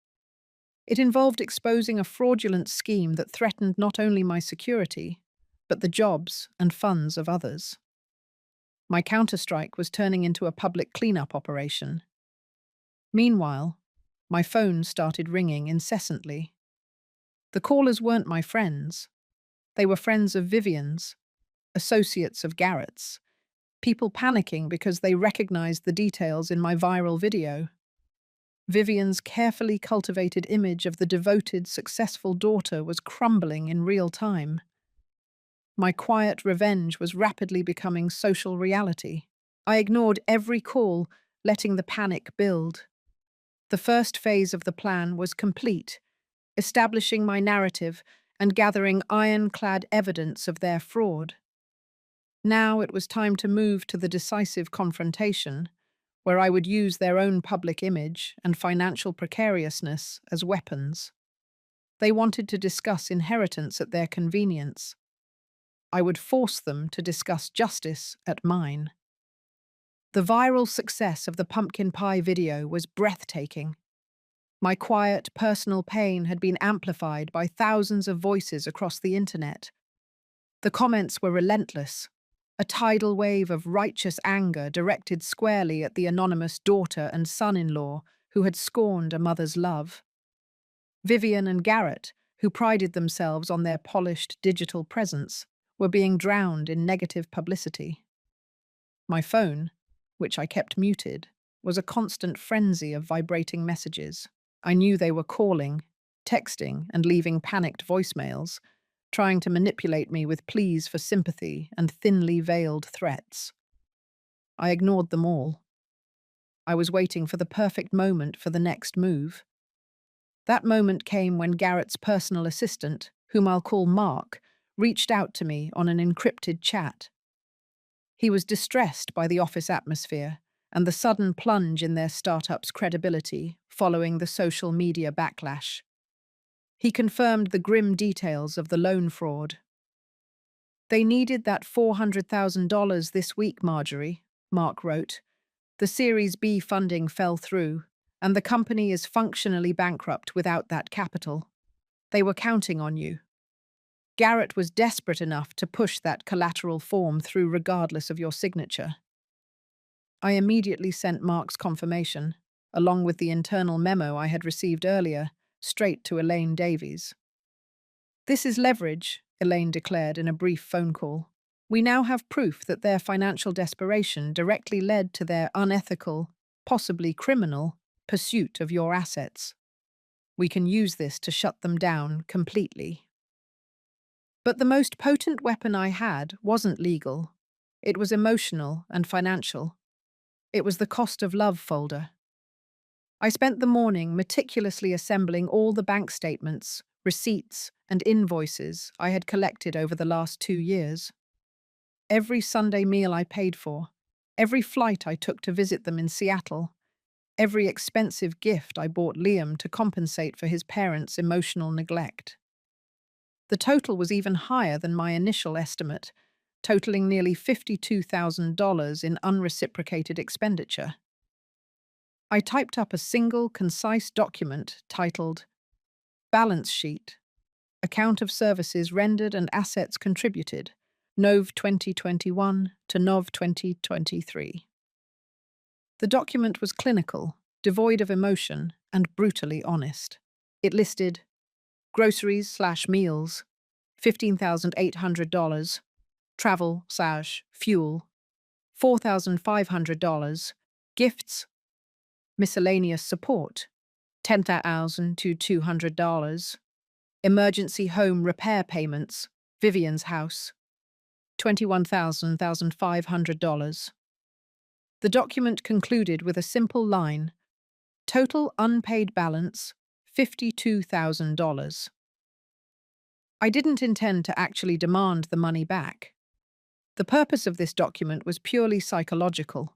It involved exposing a fraudulent scheme that threatened not only my security, but the jobs and funds of others. My counterstrike was turning into a public cleanup operation. Meanwhile, my phone started ringing incessantly. The callers weren't my friends. They were friends of Vivian's, associates of Garrett's, people panicking because they recognized the details in my viral video. Vivian's carefully cultivated image of the devoted, successful daughter was crumbling in real time. My quiet revenge was rapidly becoming social reality. I ignored every call, letting the panic build. The first phase of the plan was complete, establishing my narrative and gathering ironclad evidence of their fraud. Now it was time to move to the decisive confrontation, where I would use their own public image and financial precariousness as weapons. They wanted to discuss inheritance at their convenience. I would force them to discuss justice at mine. The viral success of the pumpkin pie video was breathtaking. My quiet, personal pain had been amplified by thousands of voices across the internet. The comments were relentless, a tidal wave of righteous anger directed squarely at the anonymous daughter and son-in-law who had scorned a mother's love. Vivian and Garrett, who prided themselves on their polished digital presence, were being drowned in negative publicity. My phone, which I kept muted, was a constant frenzy of vibrating messages. I knew they were calling, texting, and leaving panicked voicemails, trying to manipulate me with pleas for sympathy and thinly veiled threats. I ignored them all. I was waiting for the perfect moment for the next move. That moment came when Garrett's personal assistant, whom I'll call Mark, reached out to me on an encrypted chat. He was distressed by the office atmosphere and the sudden plunge in their startup's credibility following the social media backlash. He confirmed the grim details of the loan fraud. "They needed that $400,000 this week, Marjorie," Mark wrote. "The Series B funding fell through, and the company is functionally bankrupt without that capital. They were counting on you." Garrett was desperate enough to push that collateral form through regardless of your signature. I immediately sent Mark's confirmation, along with the internal memo I had received earlier, straight to Elaine Davies. "This is leverage," Elaine declared in a brief phone call. "We now have proof that their financial desperation directly led to their unethical, possibly criminal, pursuit of your assets. We can use this to shut them down completely." But the most potent weapon I had wasn't legal. It was emotional and financial. It was the cost of love folder. I spent the morning meticulously assembling all the bank statements, receipts, and invoices I had collected over the last 2 years. Every Sunday meal I paid for, every flight I took to visit them in Seattle, every expensive gift I bought Liam to compensate for his parents' emotional neglect. The total was even higher than my initial estimate, totaling nearly $52,000 in unreciprocated expenditure. I typed up a single, concise document titled Balance Sheet, Account of Services Rendered and Assets Contributed, Nov 2021 to Nov 2023. The document was clinical, devoid of emotion, and brutally honest. It listed groceries/meals, $15,800, travel/fuel, $4,500, gifts, miscellaneous support, $10,000 to $200, emergency home repair payments, Vivian's house, $21,500. The document concluded with a simple line: total unpaid balance, $52,000. I didn't intend to actually demand the money back. The purpose of this document was purely psychological.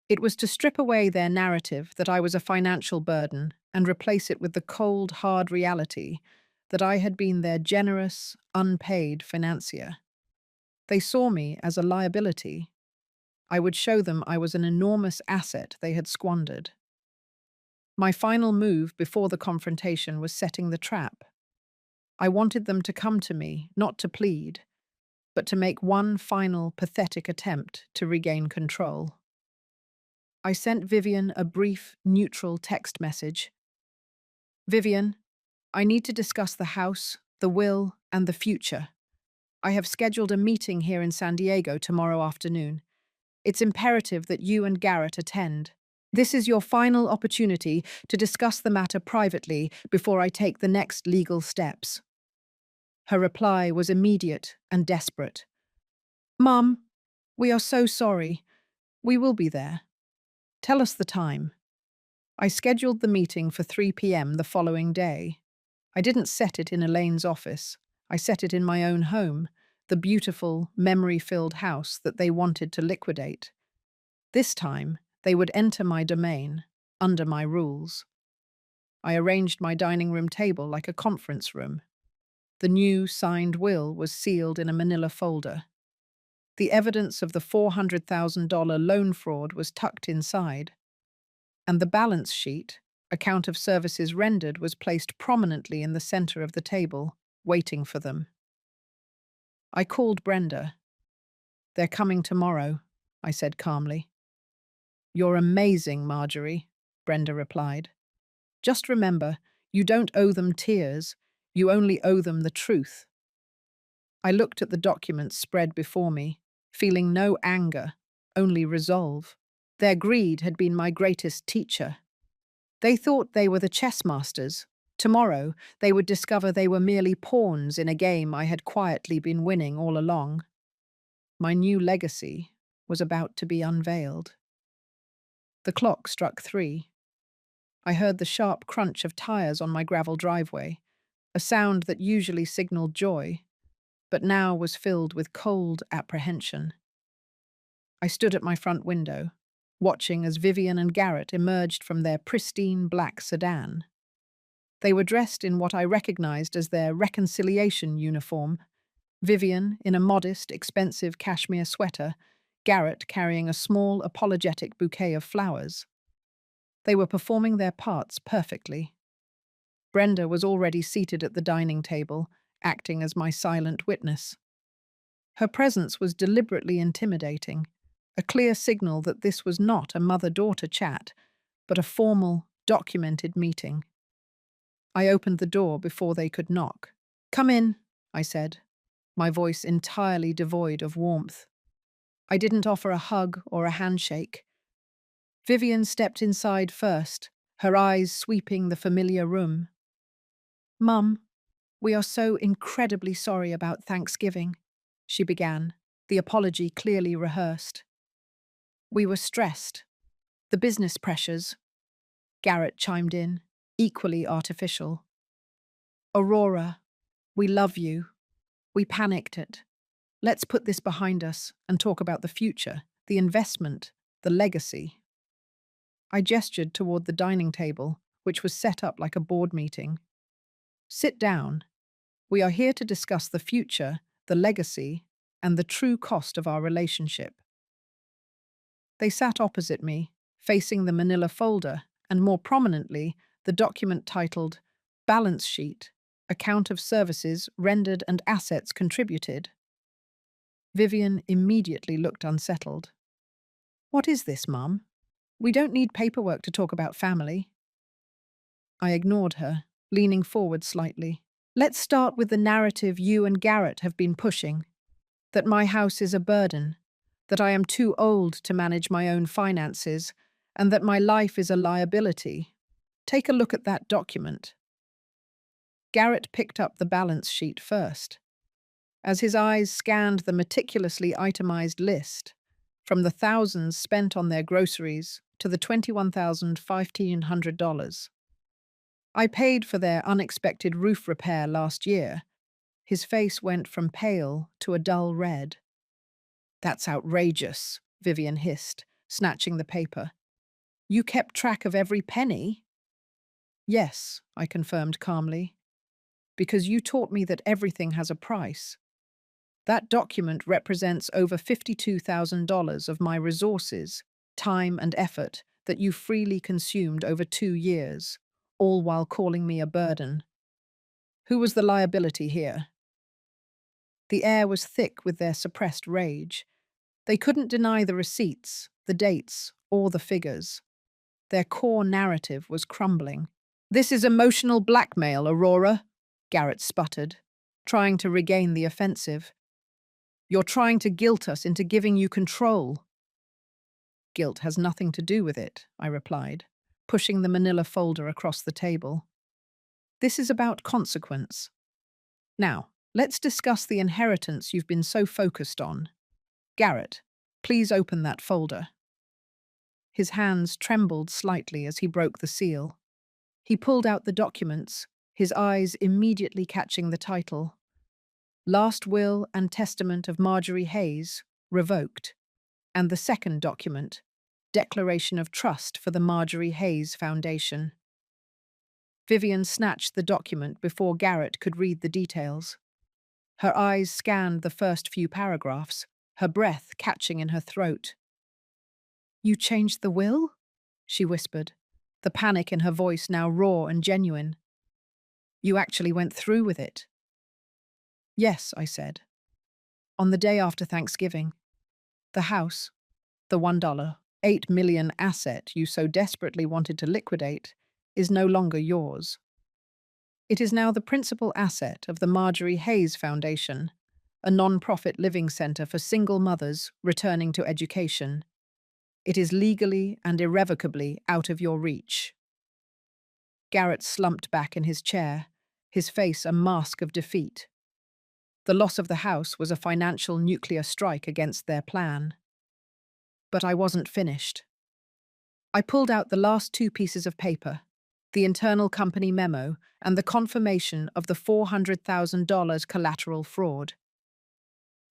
It was to strip away their narrative that I was a financial burden and replace it with the cold, hard reality that I had been their generous, unpaid financier. They saw me as a liability. I would show them I was an enormous asset they had squandered. My final move before the confrontation was setting the trap. I wanted them to come to me, not to plead, but to make one final pathetic attempt to regain control. I sent Vivian a brief, neutral text message. "Vivian, I need to discuss the house, the will, and the future. I have scheduled a meeting here in San Diego tomorrow afternoon. It's imperative that you and Garrett attend. This is your final opportunity to discuss the matter privately before I take the next legal steps." Her reply was immediate and desperate. "Mom, we are so sorry. We will be there. Tell us the time." I scheduled the meeting for 3 p.m. the following day. I didn't set it in Elaine's office. I set it in my own home, the beautiful, memory-filled house that they wanted to liquidate. This time, they would enter my domain, under my rules. I arranged my dining room table like a conference room. The new signed will was sealed in a manila folder. The evidence of the $400,000 loan fraud was tucked inside, and the balance sheet, account of services rendered, was placed prominently in the center of the table, waiting for them. I called Brenda. "They're coming tomorrow," I said calmly. "You're amazing, Marjorie," Brenda replied. "Just remember, you don't owe them tears, you only owe them the truth." I looked at the documents spread before me, feeling no anger, only resolve. Their greed had been my greatest teacher. They thought they were the chess masters. Tomorrow, they would discover they were merely pawns in a game I had quietly been winning all along. My new legacy was about to be unveiled. The clock struck 3. I heard the sharp crunch of tires on my gravel driveway, a sound that usually signaled joy, but now was filled with cold apprehension. I stood at my front window, watching as Vivian and Garrett emerged from their pristine black sedan. They were dressed in what I recognized as their reconciliation uniform, Vivian in a modest, expensive cashmere sweater, Garrett carrying a small, apologetic bouquet of flowers. They were performing their parts perfectly. Brenda was already seated at the dining table, acting as my silent witness. Her presence was deliberately intimidating, a clear signal that this was not a mother-daughter chat, but a formal, documented meeting. I opened the door before they could knock. "Come in," I said, my voice entirely devoid of warmth. I didn't offer a hug or a handshake. Vivian stepped inside first, her eyes sweeping the familiar room. "Mum, we are so incredibly sorry about Thanksgiving," she began, the apology clearly rehearsed. "We were stressed. The business pressures," Garrett chimed in, equally artificial. "Aurora, we love you. We panicked it. Let's put this behind us and talk about the future, the investment, the legacy." I gestured toward the dining table, which was set up like a board meeting. "Sit down. We are here to discuss the future, the legacy, and the true cost of our relationship." They sat opposite me, facing the manila folder, and more prominently, the document titled Balance Sheet, Account of Services Rendered and Assets Contributed. Vivian immediately looked unsettled. "What is this, Mum? We don't need paperwork to talk about family." I ignored her, leaning forward slightly. "Let's start with the narrative you and Garrett have been pushing, that my house is a burden, that I am too old to manage my own finances, and that my life is a liability. Take a look at that document." Garrett picked up the balance sheet first. As his eyes scanned the meticulously itemized list, from the thousands spent on their groceries to the $21,500. "I paid for their unexpected roof repair last year." His face went from pale to a dull red. "That's outrageous," Vivian hissed, snatching the paper. "You kept track of every penny?" "Yes," I confirmed calmly, "because you taught me that everything has a price. That document represents over $52,000 of my resources, time and effort that you freely consumed over 2 years, all while calling me a burden. Who was the liability here?" The air was thick with their suppressed rage. They couldn't deny the receipts, the dates, or the figures. Their core narrative was crumbling. "This is emotional blackmail, Aurora," Garrett sputtered, trying to regain the offensive. "You're trying to guilt us into giving you control." "Guilt has nothing to do with it," I replied, pushing the manila folder across the table. "This is about consequence. Now, let's discuss the inheritance you've been so focused on. Garrett, please open that folder." His hands trembled slightly as he broke the seal. He pulled out the documents, his eyes immediately catching the title. Last Will and Testament of Marjorie Hayes, revoked. And the second document, Declaration of Trust for the Marjorie Hayes Foundation. Vivian snatched the document before Garrett could read the details. Her eyes scanned the first few paragraphs, her breath catching in her throat. "You changed the will?" she whispered, the panic in her voice now raw and genuine. "You actually went through with it?" "Yes," I said. "On the day after Thanksgiving. The house, the $1.8 million asset you so desperately wanted to liquidate, is no longer yours. It is now the principal asset of the Marjorie Hayes Foundation, a non-profit living center for single mothers returning to education. It is legally and irrevocably out of your reach. Garrett slumped back in his chair, his face a mask of defeat. The loss of the house was a financial nuclear strike against their plan. But I wasn't finished. I pulled out the last two pieces of paper, the internal company memo and the confirmation of the $400,000 collateral fraud.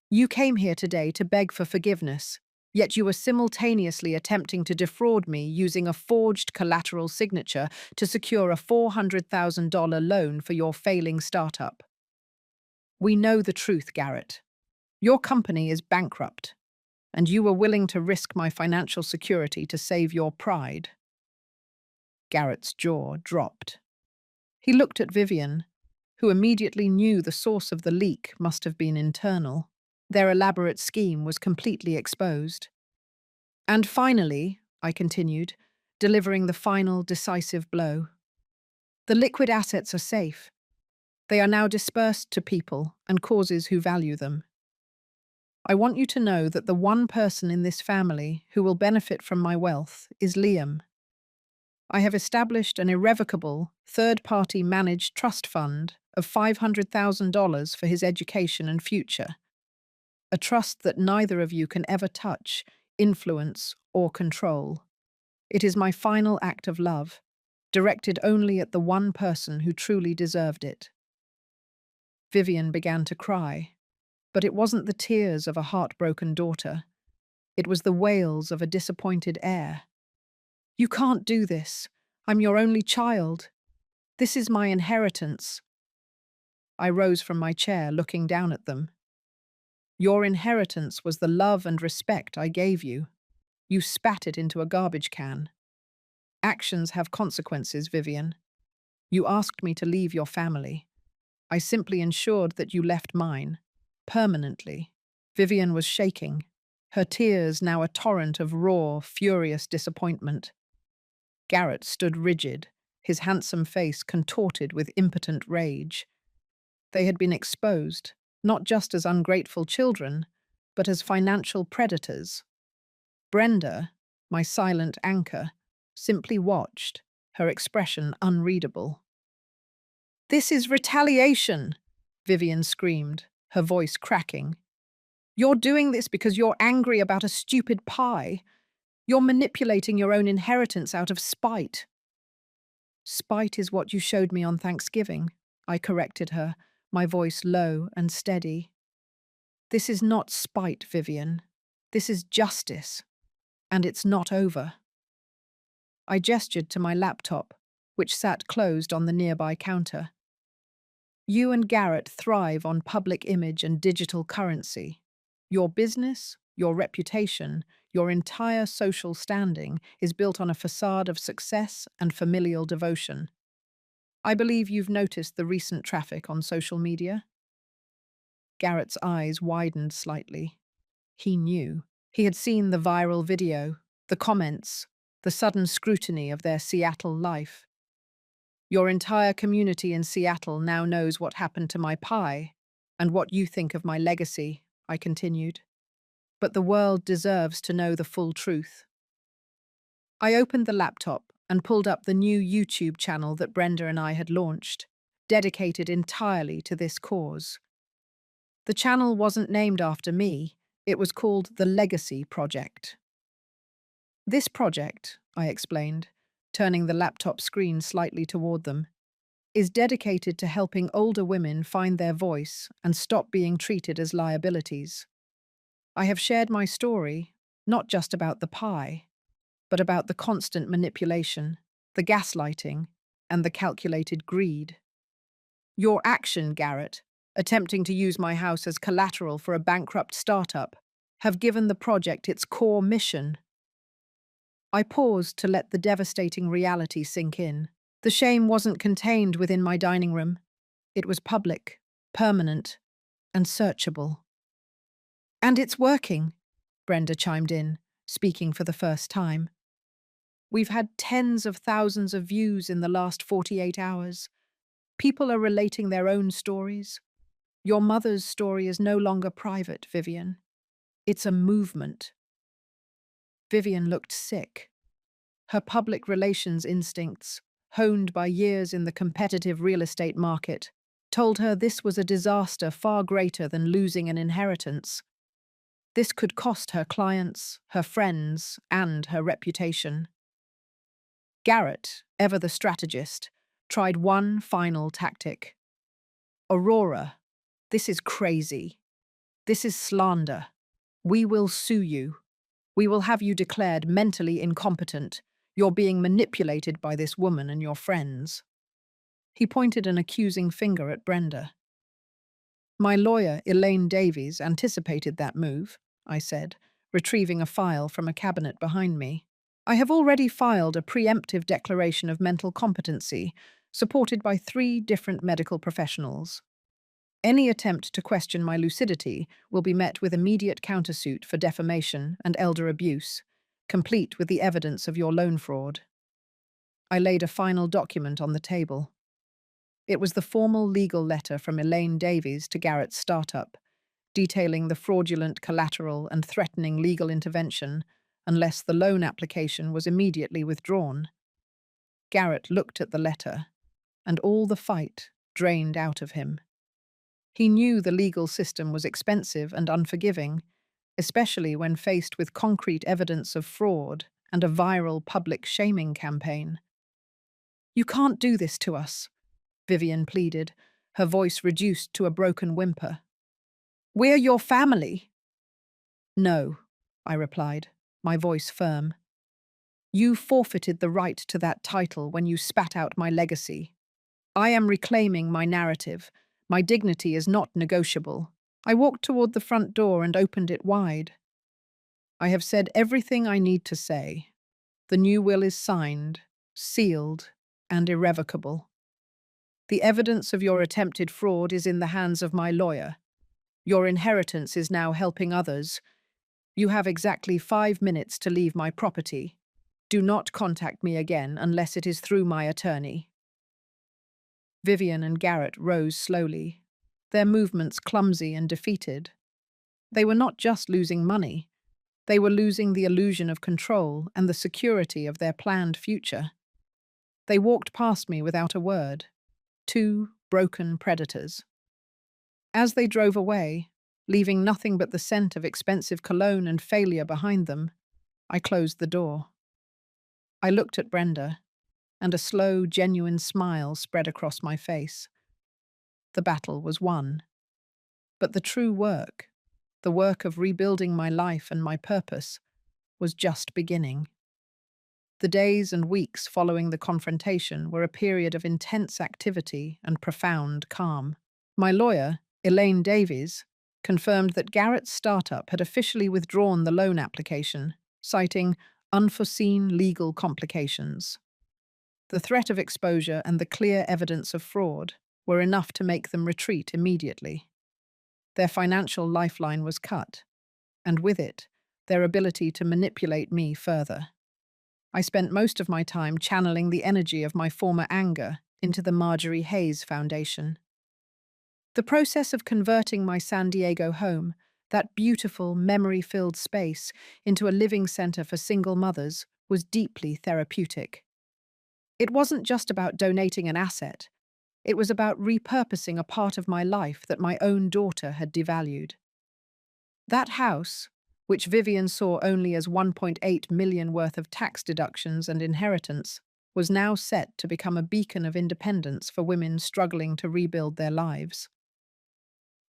You came here today to beg for forgiveness, yet you were simultaneously attempting to defraud me using a forged collateral signature to secure a $400,000 loan for your failing startup. We know the truth, Garrett. Your company is bankrupt, and you were willing to risk my financial security to save your pride. Garrett's jaw dropped. He looked at Vivian, who immediately knew the source of the leak must have been internal. Their elaborate scheme was completely exposed. And finally, I continued, delivering the final decisive blow. The liquid assets are safe. They are now dispersed to people and causes who value them. I want you to know that the one person in this family who will benefit from my wealth is Liam. I have established an irrevocable, third-party managed trust fund of $500,000 for his education and future. A trust that neither of you can ever touch, influence, or control. It is my final act of love, directed only at the one person who truly deserved it. Vivian began to cry, but it wasn't the tears of a heartbroken daughter. It was the wails of a disappointed heir. You can't do this. I'm your only child. This is my inheritance. I rose from my chair, looking down at them. Your inheritance was the love and respect I gave you. You spat it into a garbage can. Actions have consequences, Vivian. You asked me to leave your family. I simply ensured that you left mine, permanently. Vivian was shaking, her tears now a torrent of raw, furious disappointment. Garrett stood rigid, his handsome face contorted with impotent rage. They had been exposed, not just as ungrateful children, but as financial predators. Brenda, my silent anchor, simply watched, her expression unreadable. "This is retaliation," Vivian screamed, her voice cracking. "You're doing this because you're angry about a stupid pie. You're manipulating your own inheritance out of spite." "Spite is what you showed me on Thanksgiving," I corrected her, my voice low and steady. "This is not spite, Vivian. This is justice. And it's not over." I gestured to my laptop, which sat closed on the nearby counter. You and Garrett thrive on public image and digital currency. Your business, your reputation, your entire social standing is built on a facade of success and familial devotion. I believe you've noticed the recent traffic on social media. Garrett's eyes widened slightly. He knew. He had seen the viral video, the comments, the sudden scrutiny of their Seattle life. Your entire community in Seattle now knows what happened to my pie and what you think of my legacy, I continued. But the world deserves to know the full truth. I opened the laptop and pulled up the new YouTube channel that Brenda and I had launched, dedicated entirely to this cause. The channel wasn't named after me, it was called the Legacy Project. This project, I explained, turning the laptop screen slightly toward them, is dedicated to helping older women find their voice and stop being treated as liabilities. I have shared my story, not just about the pie, but about the constant manipulation, the gaslighting, and the calculated greed. Your action, Garrett, attempting to use my house as collateral for a bankrupt startup, have given the project its core mission. I paused to let the devastating reality sink in. The shame wasn't contained within my dining room. It was public, permanent, and searchable. "And it's working," Brenda chimed in, speaking for the first time. "We've had tens of thousands of views in the last 48 hours. People are relating their own stories. Your mother's story is no longer private, Vivian. It's a movement." Vivian looked sick. Her public relations instincts, honed by years in the competitive real estate market, told her this was a disaster far greater than losing an inheritance. This could cost her clients, her friends, and her reputation. Garrett, ever the strategist, tried one final tactic. Aurora, this is crazy. This is slander. We will sue you. We will have you declared mentally incompetent. You're being manipulated by this woman and your friends. He pointed an accusing finger at Brenda. My lawyer, Elaine Davies, anticipated that move, I said, retrieving a file from a cabinet behind me. I have already filed a preemptive declaration of mental competency, supported by 3 different medical professionals. Any attempt to question my lucidity will be met with immediate countersuit for defamation and elder abuse, complete with the evidence of your loan fraud. I laid a final document on the table. It was the formal legal letter from Elaine Davies to Garrett's startup, detailing the fraudulent collateral and threatening legal intervention unless the loan application was immediately withdrawn. Garrett looked at the letter, and all the fight drained out of him. He knew the legal system was expensive and unforgiving, especially when faced with concrete evidence of fraud and a viral public shaming campaign. "You can't do this to us," Vivian pleaded, her voice reduced to a broken whimper. "We're your family." "No," I replied, my voice firm. "You forfeited the right to that title when you spat out my legacy. I am reclaiming my narrative. My dignity is not negotiable." I walked toward the front door and opened it wide. "I have said everything I need to say. The new will is signed, sealed, and irrevocable. The evidence of your attempted fraud is in the hands of my lawyer. Your inheritance is now helping others. You have exactly 5 minutes to leave my property. Do not contact me again unless it is through my attorney." Vivian and Garrett rose slowly, their movements clumsy and defeated. They were not just losing money. They were losing the illusion of control and the security of their planned future. They walked past me without a word, 2 broken predators. As they drove away, leaving nothing but the scent of expensive cologne and failure behind them, I closed the door. I looked at Brenda, and a slow, genuine smile spread across my face. The battle was won. But the true work, the work of rebuilding my life and my purpose, was just beginning. The days and weeks following the confrontation were a period of intense activity and profound calm. My lawyer, Elaine Davies, confirmed that Garrett's startup had officially withdrawn the loan application, citing unforeseen legal complications. The threat of exposure and the clear evidence of fraud were enough to make them retreat immediately. Their financial lifeline was cut, and with it, their ability to manipulate me further. I spent most of my time channeling the energy of my former anger into the Marjorie Hayes Foundation. The process of converting my San Diego home, that beautiful, memory-filled space, into a living center for single mothers, was deeply therapeutic. It wasn't just about donating an asset. It was about repurposing a part of my life that my own daughter had devalued. That house, which Vivian saw only as $1.8 million worth of tax deductions and inheritance, was now set to become a beacon of independence for women struggling to rebuild their lives.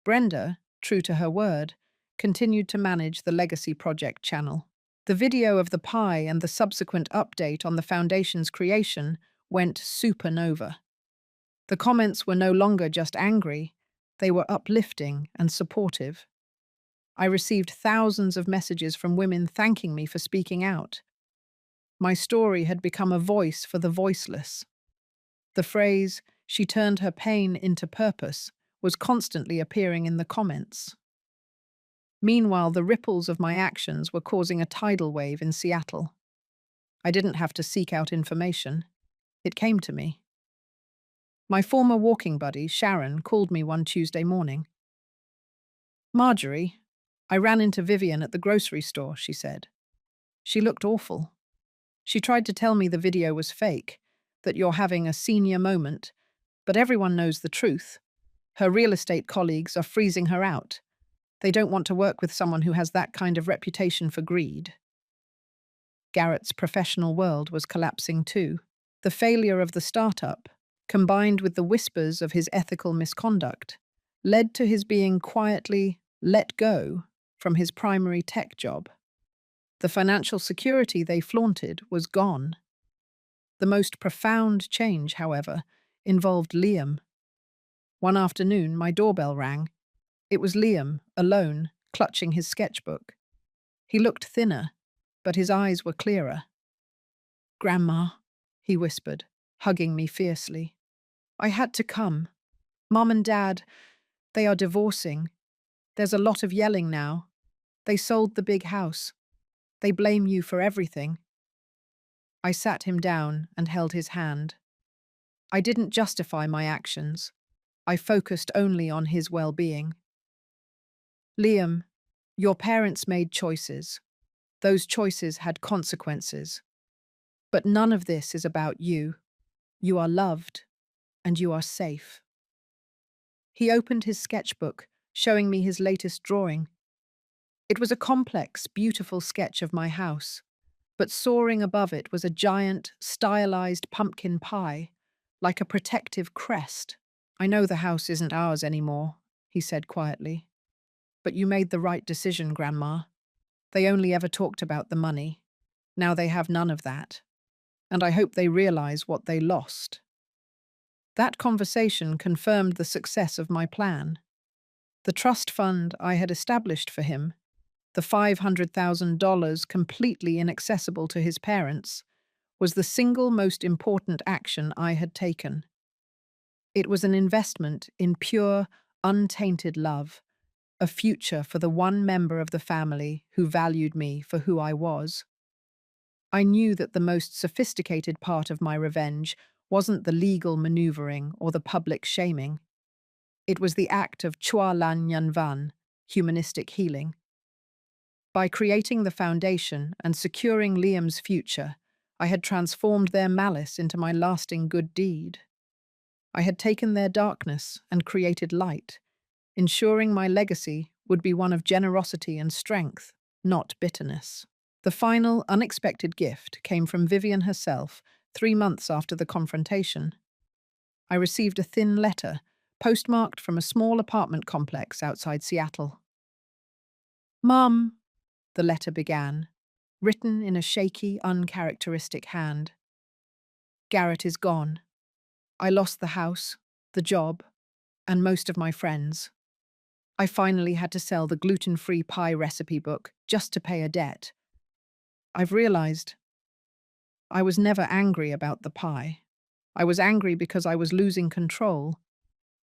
Brenda, true to her word, continued to manage the Legacy Project channel. The video of the pie and the subsequent update on the foundation's creation went supernova. The comments were no longer just angry, they were uplifting and supportive. I received thousands of messages from women thanking me for speaking out. My story had become a voice for the voiceless. The phrase, "she turned her pain into purpose," was constantly appearing in the comments. Meanwhile, the ripples of my actions were causing a tidal wave in Seattle. I didn't have to seek out information. It came to me. My former walking buddy, Sharon, called me one Tuesday morning. "Marjorie, I ran into Vivian at the grocery store," she said. She looked awful. She tried to tell me the video was fake, that you're having a senior moment, but everyone knows the truth. Her real estate colleagues are freezing her out. They don't want to work with someone who has that kind of reputation for greed. Garrett's professional world was collapsing too. The failure of the startup, combined with the whispers of his ethical misconduct, led to his being quietly let go from his primary tech job. The financial security they flaunted was gone. The most profound change, however, involved Liam. One afternoon, my doorbell rang. It was Liam, alone, clutching his sketchbook. He looked thinner, but his eyes were clearer. "Grandma," he whispered, hugging me fiercely. "I had to come. Mom and Dad, they are divorcing. There's a lot of yelling now. They sold the big house. They blame you for everything." I sat him down and held his hand. I didn't justify my actions. I focused only on his well-being. "Liam, your parents made choices. Those choices had consequences. But none of this is about you. You are loved, and you are safe." He opened his sketchbook, showing me his latest drawing. It was a complex, beautiful sketch of my house, but soaring above it was a giant, stylized pumpkin pie, like a protective crest. "I know the house isn't ours anymore," he said quietly. "But you made the right decision, Grandma. They only ever talked about the money. Now they have none of that. And I hope they realize what they lost." That conversation confirmed the success of my plan. The trust fund I had established for him, the $500,000 completely inaccessible to his parents, was the single most important action I had taken. It was an investment in pure, untainted love, a future for the one member of the family who valued me for who I was. I knew that the most sophisticated part of my revenge wasn't the legal maneuvering or the public shaming. It was the act of Chua Lan Nyan Van, humanistic healing. By creating the foundation and securing Liam's future, I had transformed their malice into my lasting good deed. I had taken their darkness and created light, ensuring my legacy would be one of generosity and strength, not bitterness. The final, unexpected gift came from Vivian herself 3 months after the confrontation. I received a thin letter, postmarked from a small apartment complex outside Seattle. "Mum," the letter began, written in a shaky, uncharacteristic hand. "Garrett is gone. I lost the house, the job, and most of my friends. I finally had to sell the gluten-free pie recipe book just to pay a debt. I've realized I was never angry about the pie. I was angry because I was losing control,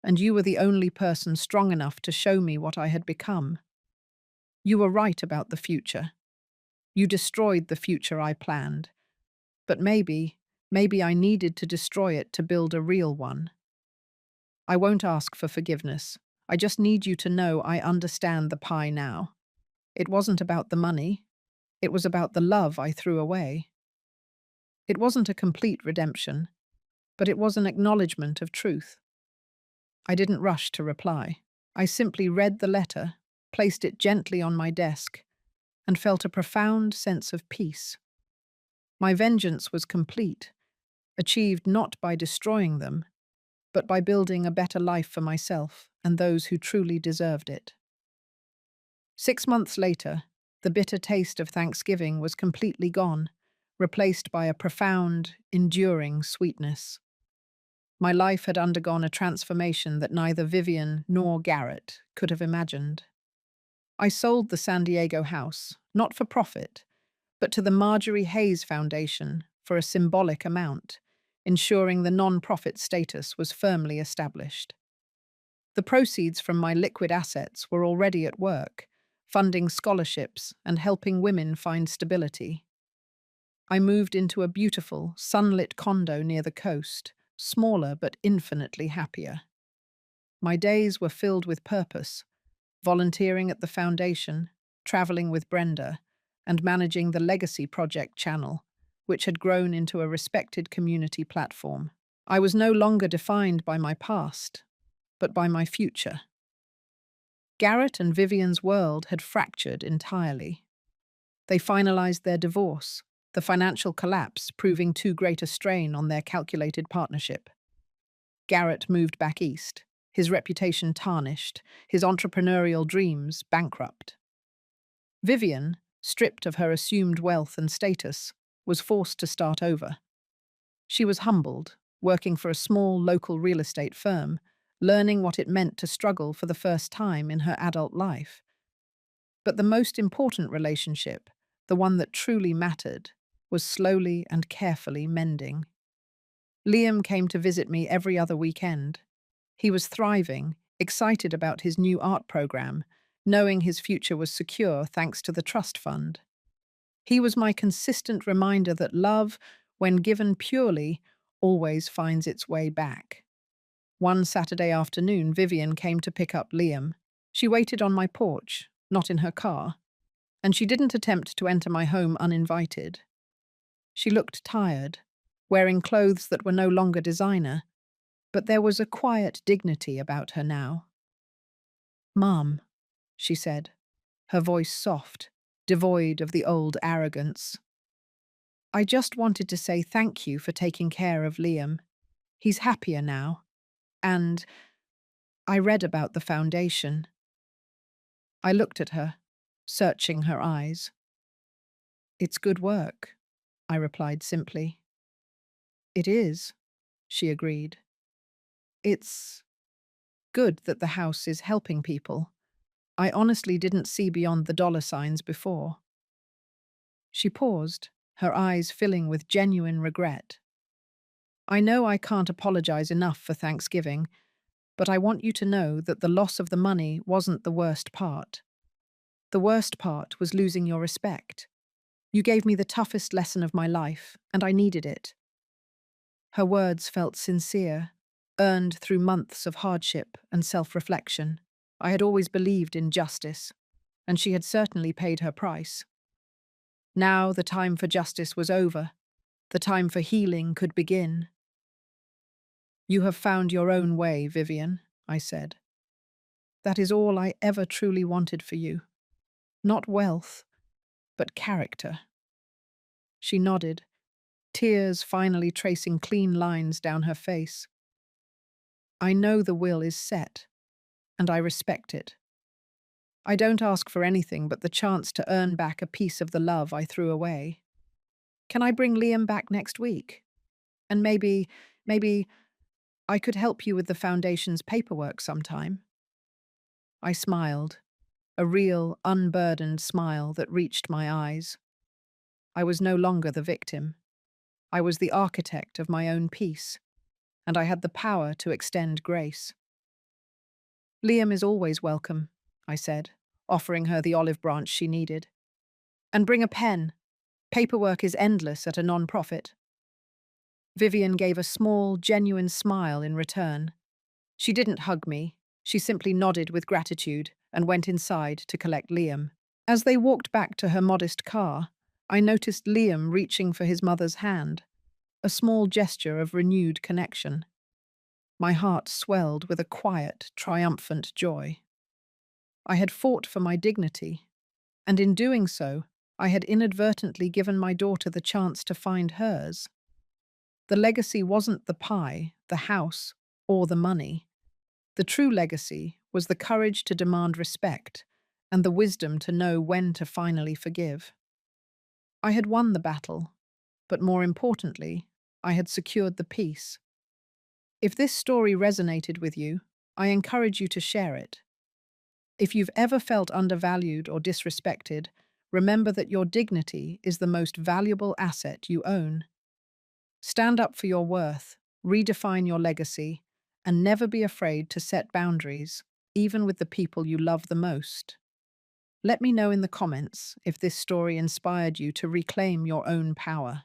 and you were the only person strong enough to show me what I had become. You were right about the future. You destroyed the future I planned. But maybe I needed to destroy it to build a real one. I won't ask for forgiveness. I just need you to know I understand the pie now. It wasn't about the money. It was about the love I threw away. It wasn't a complete redemption, but it was an acknowledgement of truth." I didn't rush to reply. I simply read the letter, placed it gently on my desk, and felt a profound sense of peace. My vengeance was complete, achieved not by destroying them, but by building a better life for myself and those who truly deserved it. 6 months later, the bitter taste of Thanksgiving was completely gone, replaced by a profound, enduring sweetness. My life had undergone a transformation that neither Vivian nor Garrett could have imagined. I sold the San Diego house, not for profit, but to the Marjorie Hayes Foundation for a symbolic amount, ensuring the non-profit status was firmly established. The proceeds from my liquid assets were already at work, funding scholarships and helping women find stability. I moved into a beautiful, sunlit condo near the coast, smaller but infinitely happier. My days were filled with purpose, volunteering at the foundation, traveling with Brenda, and managing the Legacy Project channel, which had grown into a respected community platform. I was no longer defined by my past, but by my future. Garrett and Vivian's world had fractured entirely. They finalized their divorce, the financial collapse proving too great a strain on their calculated partnership. Garrett moved back east, his reputation tarnished, his entrepreneurial dreams bankrupt. Vivian, stripped of her assumed wealth and status, was forced to start over. She was humbled, working for a small local real estate firm, learning what it meant to struggle for the first time in her adult life. But the most important relationship, the one that truly mattered, was slowly and carefully mending. Liam came to visit me every other weekend. He was thriving, excited about his new art program, knowing his future was secure thanks to the trust fund. He was my consistent reminder that love, when given purely, always finds its way back. One Saturday afternoon, Vivian came to pick up Liam. She waited on my porch, not in her car, and she didn't attempt to enter my home uninvited. She looked tired, wearing clothes that were no longer designer, but there was a quiet dignity about her now. "Mom," she said, her voice soft, devoid of the old arrogance. "I just wanted to say thank you for taking care of Liam. He's happier now. And I read about the foundation." I looked at her, searching her eyes. "It's good work," I replied simply. "It is," she agreed. "It's good that the house is helping people. I honestly didn't see beyond the dollar signs before." She paused, her eyes filling with genuine regret. "I know I can't apologize enough for Thanksgiving, but I want you to know that the loss of the money wasn't the worst part. The worst part was losing your respect. You gave me the toughest lesson of my life, and I needed it." Her words felt sincere, earned through months of hardship and self-reflection. I had always believed in justice, and she had certainly paid her price. Now the time for justice was over. The time for healing could begin. "You have found your own way, Vivian," I said. "That is all I ever truly wanted for you. Not wealth, but character." She nodded, tears finally tracing clean lines down her face. "I know the will is set, and I respect it. I don't ask for anything but the chance to earn back a piece of the love I threw away. Can I bring Liam back next week? And maybe I could help you with the foundation's paperwork sometime." I smiled, a real, unburdened smile that reached my eyes. I was no longer the victim. I was the architect of my own peace, and I had the power to extend grace. "Liam is always welcome," I said, offering her the olive branch she needed. "And bring a pen. Paperwork is endless at a non-profit." Vivian gave a small, genuine smile in return. She didn't hug me. She simply nodded with gratitude and went inside to collect Liam. As they walked back to her modest car, I noticed Liam reaching for his mother's hand, a small gesture of renewed connection. My heart swelled with a quiet, triumphant joy. I had fought for my dignity, and in doing so, I had inadvertently given my daughter the chance to find hers. The legacy wasn't the pie, the house, or the money. The true legacy was the courage to demand respect and the wisdom to know when to finally forgive. I had won the battle, but more importantly, I had secured the peace. If this story resonated with you, I encourage you to share it. If you've ever felt undervalued or disrespected, remember that your dignity is the most valuable asset you own. Stand up for your worth, redefine your legacy, and never be afraid to set boundaries, even with the people you love the most. Let me know in the comments if this story inspired you to reclaim your own power.